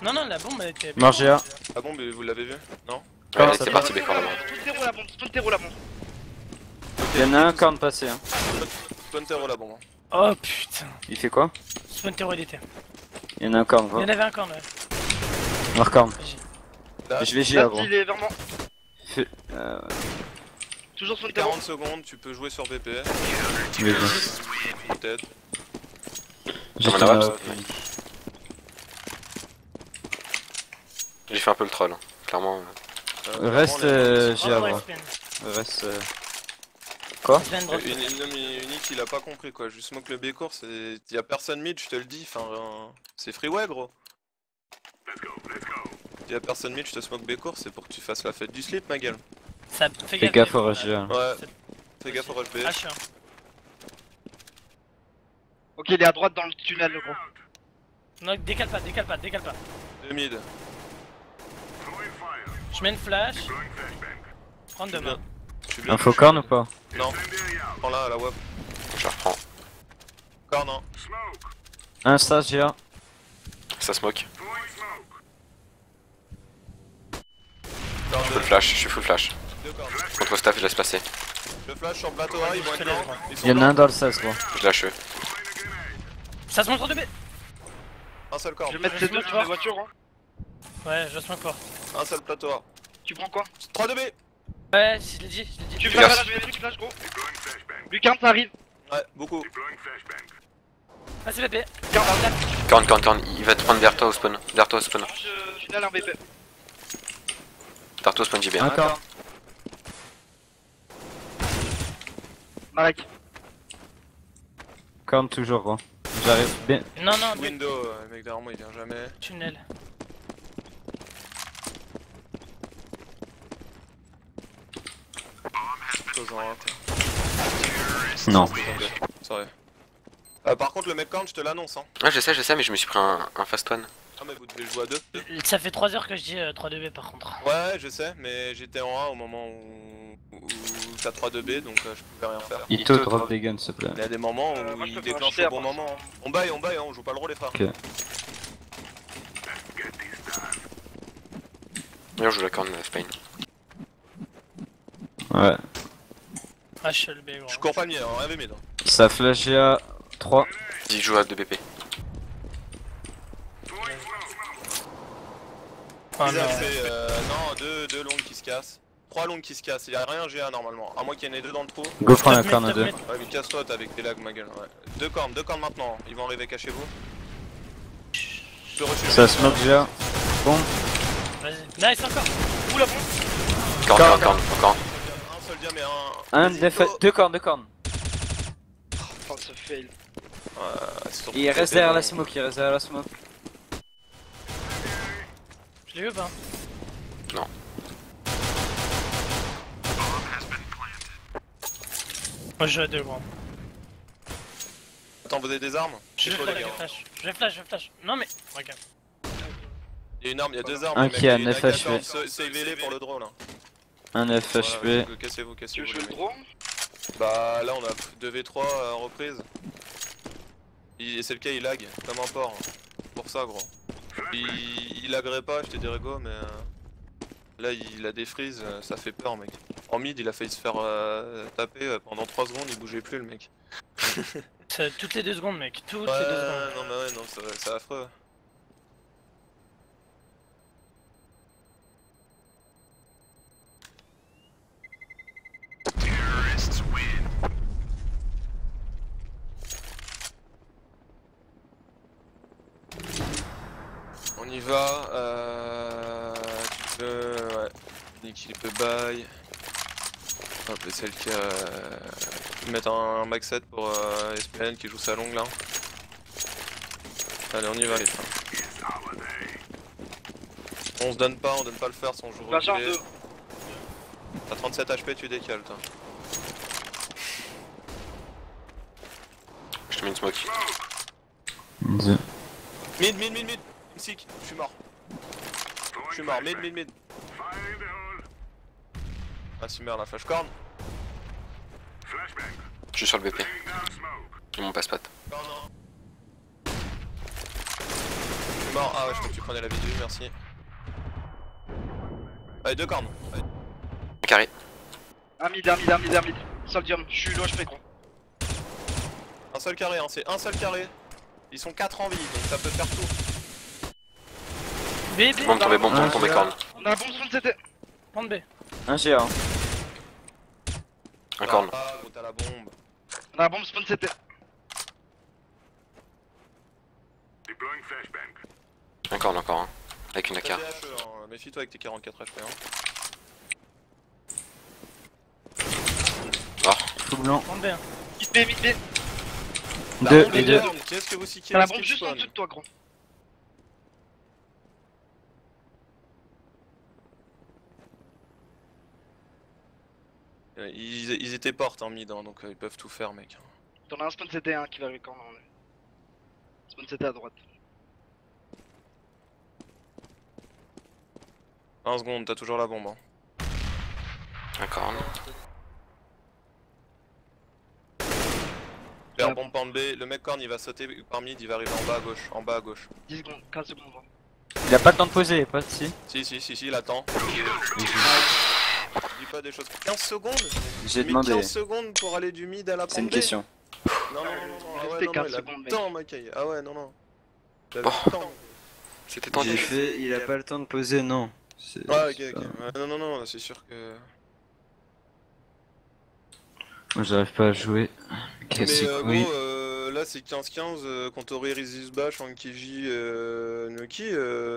Speaker 1: Non, la bombe elle était.
Speaker 6: Mort GA.
Speaker 3: Ah bon, mais vous l'avez vu? Non?
Speaker 2: Ouais,
Speaker 6: ça
Speaker 2: c'est
Speaker 6: passe.
Speaker 2: parti bécourt là-bas.
Speaker 5: Spawn terreau la bombe.
Speaker 6: Il y en a un corne passé. Hein.
Speaker 3: Splinter la bombe.
Speaker 1: Oh putain.
Speaker 6: Il fait quoi?
Speaker 1: Splinter il était.
Speaker 6: Il y en a un corne.
Speaker 1: Il y en
Speaker 6: Va.
Speaker 1: avait un corne ouais.
Speaker 6: Mort corne.
Speaker 3: Là,
Speaker 6: Je vais GA
Speaker 5: Là,
Speaker 6: gros.
Speaker 5: il est vers moi.
Speaker 6: Euh,
Speaker 5: Toujours spawn terreau.
Speaker 3: 40 secondes, tu peux jouer sur BP.
Speaker 6: mais bon.
Speaker 3: Peut-être.
Speaker 6: J'ai
Speaker 2: Comme
Speaker 6: ton
Speaker 2: la
Speaker 6: AWP.
Speaker 2: WAP. J'ai fait un peu le troll. Hein. Clairement.
Speaker 6: Reste
Speaker 3: vraiment,
Speaker 6: GA
Speaker 1: Oh ouais,
Speaker 6: gros.
Speaker 1: Spen.
Speaker 6: Reste.
Speaker 1: Spen, drop.
Speaker 3: Unique il a pas compris quoi, je smoke le B-court, c'est. Y'a personne mid, je te le dis, enfin. C'est freeway gros. Y'a personne mid, je te smoke B-court, c'est pour que tu fasses la fête du slip ma gueule.
Speaker 1: Ça
Speaker 6: Fais gaffe au rush GA.
Speaker 3: Ouais, fais gaffe au rush B.
Speaker 1: H1.
Speaker 5: Ok, il est à droite dans le tunnel, le gros.
Speaker 1: Non, décale pas.
Speaker 3: 2 mid.
Speaker 1: Je mets une flash. Prends de main.
Speaker 3: Je suis bien.
Speaker 6: Info corne ou pas?
Speaker 3: Non. Prends là à la WAP.
Speaker 2: Je reprends.
Speaker 3: Corps non.
Speaker 6: Un stage GA.
Speaker 2: Ça smoke.
Speaker 3: Corps
Speaker 2: Full
Speaker 3: 2.
Speaker 2: flash, je suis full flash.
Speaker 3: Deux corps.
Speaker 2: Contre staff, je laisse passer.
Speaker 3: Le flash sur le plateau A, ils vont être blancs. Ils sont
Speaker 6: Il y en a un
Speaker 3: blancs.
Speaker 6: dans le sas gros.
Speaker 2: Je lâche eux.
Speaker 1: Ça se montre en 2B.
Speaker 3: Un seul corps.
Speaker 5: Je vais mettre les deux sur la voiture, hein.
Speaker 1: Ouais, je smoke pas.
Speaker 3: Un seul plateau A.
Speaker 5: Tu prends quoi?
Speaker 3: 3 de B.
Speaker 1: Ouais, je l'ai dit.
Speaker 5: Tu
Speaker 2: Fais gaffe.
Speaker 5: flash, je vais flash, gros. Lucarne, ça arrive.
Speaker 3: Ouais, beaucoup.
Speaker 1: Ah, c'est BP.
Speaker 2: Corne. Il va te prendre vers toi au spawn.
Speaker 5: Tunnel, un BP.
Speaker 2: Vers toi au spawn JB.
Speaker 6: Un corne.
Speaker 5: Marek.
Speaker 6: Corne toujours gros. J'arrive bien.
Speaker 1: Non, non,
Speaker 3: Window, le mec derrière moi il vient jamais.
Speaker 1: tunnel.
Speaker 3: Close en 1.
Speaker 6: Non.
Speaker 3: Sorry. Par contre le mec corne je te l'annonce hein.
Speaker 2: Ouais, je sais, mais je me suis pris un fast one.
Speaker 3: Ah mais vous devez jouer à 2.
Speaker 1: Ça fait 3 heures que je dis 3-2B par contre.
Speaker 3: Ouais je sais mais j'étais en 1 au moment où t'as 3-2B donc je pouvais rien faire.
Speaker 6: Ito drop des guns s'il te plaît.
Speaker 3: Il y a des moments où
Speaker 5: moi, je
Speaker 3: il
Speaker 5: peux
Speaker 3: déclenche
Speaker 5: faire
Speaker 3: au bon moment. Hein. On baille, hein, on joue pas le rôle les frères.
Speaker 6: Ok.
Speaker 2: D'ailleurs, je joue la corne Spain.
Speaker 6: Ouais.
Speaker 1: H, le B, gros.
Speaker 3: Je cours pas le mien, hein, mid.
Speaker 6: Ça flash à 3.
Speaker 2: Dis joue à 2 BP.
Speaker 1: Ah,
Speaker 3: Ils a
Speaker 1: non.
Speaker 3: fait non, deux longues qui se cassent. 3 longues qui se cassent, il y a rien GA normalement. À moins qu'il y en ait 2 dans le trou.
Speaker 6: Go prends la
Speaker 1: Top
Speaker 6: corne à
Speaker 1: mid,
Speaker 6: 2.
Speaker 1: top mid.
Speaker 3: Ouais mais casse-toi t'as avec tes lags ma gueule. Ouais. 2 cornes maintenant, ils vont arriver, cachez-vous. Je peux rusher.
Speaker 6: Ça smoke déjà. Bon.
Speaker 1: Vas-y. Nice encore. Oula bon.
Speaker 2: Corne.
Speaker 3: Un seul diamant et un.
Speaker 6: Un
Speaker 3: Vas-y,
Speaker 6: def...
Speaker 3: go.
Speaker 6: Deux cornes.
Speaker 5: Oh ce fail.
Speaker 3: C'est surtout
Speaker 6: Il reste
Speaker 3: que
Speaker 6: derrière
Speaker 3: bon.
Speaker 6: la smoke,
Speaker 1: Je l'ai eu ou pas? Moi je joue à 2 gros.
Speaker 3: Attends, vous avez des armes?
Speaker 1: Je
Speaker 3: C'est chaud, les gars.
Speaker 1: flash. Je flash. Non mais. Regarde.
Speaker 3: Il y a une arme, il y a 2 armes.
Speaker 6: Un
Speaker 3: les mecs,
Speaker 6: qui a
Speaker 3: il y a une
Speaker 6: 9
Speaker 3: AK-14,
Speaker 6: HP.
Speaker 3: Savez-les pour le drone. Hein.
Speaker 6: Un F
Speaker 3: Voilà,
Speaker 6: HP.
Speaker 3: Cassez-vous,
Speaker 5: Tu veux
Speaker 3: les
Speaker 5: jouer le
Speaker 3: mecs.
Speaker 5: drone?
Speaker 3: Bah là on a 2v3 en reprise. C'est le cas, il lag comme un porc. Pour ça gros. Il laggerait pas, je te dirais go, mais là il a des freezes, ça fait peur mec. En mid il a failli se faire taper pendant 3 secondes, il bougeait plus le mec.
Speaker 1: Toutes les 2 secondes mec. Toutes
Speaker 3: Ouais,
Speaker 1: les 2 secondes.
Speaker 3: non mais ouais, non, c'est affreux. On y va, tu peux, ouais, Nick il peut buy. Hop, et celle qui a... mettre un max 7 pour SPN qui joue sa longue là. Allez, on y va les frères. On donne pas le first, on joue
Speaker 5: Flash en
Speaker 3: reculé.
Speaker 5: 2.
Speaker 3: T'as 37 HP, tu décales toi.
Speaker 2: Je te mets une smoke.
Speaker 3: Mid, sick, je suis mort. Mid. Ah si merde, la flash corn.
Speaker 2: Je suis sur le BP. J'ai mon passe-patte.
Speaker 3: Non. Je suis mort, ah ouais, je crois que tu prenais la visu, merci. Allez, 2 cornes. Allez.
Speaker 2: Carré.
Speaker 5: Un mid. Soldium, je suis low HP gros.
Speaker 3: Un seul carré, hein, c'est un seul carré. Ils sont 4 en vie, donc ça peut faire tout.
Speaker 1: B.
Speaker 2: Bombe tombée corne.
Speaker 5: On a la bombe spawn CT.
Speaker 1: Prendre B.
Speaker 6: Un GA.
Speaker 2: Un corne.
Speaker 3: Ah, gros, t'as la bombe.
Speaker 5: On a la bombe spawn CT.
Speaker 2: Un corne encore, hein. Avec une AK.
Speaker 3: T'as des HE, hein. Méfie-toi avec tes 44 HP. Hein.
Speaker 6: Tout blanc.
Speaker 1: Prendre B. Hein.
Speaker 5: Mid B.
Speaker 6: Deux
Speaker 3: bombe
Speaker 6: et
Speaker 3: est
Speaker 6: deux.
Speaker 3: down. Qu'est-ce que vous seekez?
Speaker 5: T'as la
Speaker 3: Qu'est-ce
Speaker 5: bombe
Speaker 3: qui
Speaker 5: juste en
Speaker 3: spawn
Speaker 5: dessous de toi gros.
Speaker 3: Ils étaient portes en mid, hein, donc ils peuvent tout faire, mec.
Speaker 5: T'en as un spawn CT hein, qui va avec quand on est. Spawn CT à droite.
Speaker 3: 1 seconde, t'as toujours la bombe. Hein.
Speaker 2: Un corne.
Speaker 3: Faire bombe pan B, le mec corne il va sauter par mid, il va arriver en bas à gauche.
Speaker 5: 10 secondes, 15 secondes. Gros.
Speaker 6: Il a pas le temps de poser, pas si.
Speaker 3: Si, il attend. Dis pas des choses. 15 secondes?
Speaker 6: J'ai
Speaker 3: Mais
Speaker 6: demandé.
Speaker 3: 15 secondes pour aller du mid à la
Speaker 6: C'est une
Speaker 3: bombe B.
Speaker 6: question.
Speaker 3: Non, ah
Speaker 5: Restez
Speaker 3: ouais, non,
Speaker 5: 15
Speaker 3: il a
Speaker 5: secondes,
Speaker 3: le temps, mec. Ah ouais, non. Il avait
Speaker 2: Oh.
Speaker 3: le temps.
Speaker 2: C'était tendu.
Speaker 6: Il a pas le temps de poser, non.
Speaker 3: Ouais, ok. Ouais, non, c'est sûr que.
Speaker 6: Moi j'arrive pas à jouer.
Speaker 3: Mais
Speaker 6: Classique,
Speaker 3: gros,
Speaker 6: oui.
Speaker 3: là c'est 15-15 contre Resist Bash, Ankiji, Nuki,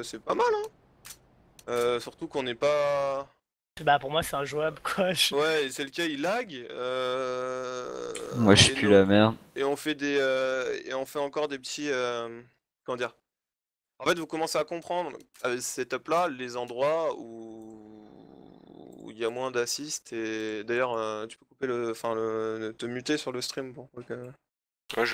Speaker 3: c'est pas mal hein. Surtout qu'on n'est pas.
Speaker 1: Bah pour moi c'est injouable quoi.
Speaker 3: Ouais, c'est le cas, il lag.
Speaker 6: Moi je
Speaker 3: et
Speaker 6: pue
Speaker 3: nous-
Speaker 6: la merde.
Speaker 3: Et on fait et on fait encore des petits, comment dire. En fait, vous commencez à comprendre avec ce setup-là les endroits où il y a moins d'assist et d'ailleurs tu peux couper te muter sur le stream pour que-
Speaker 2: Ouais,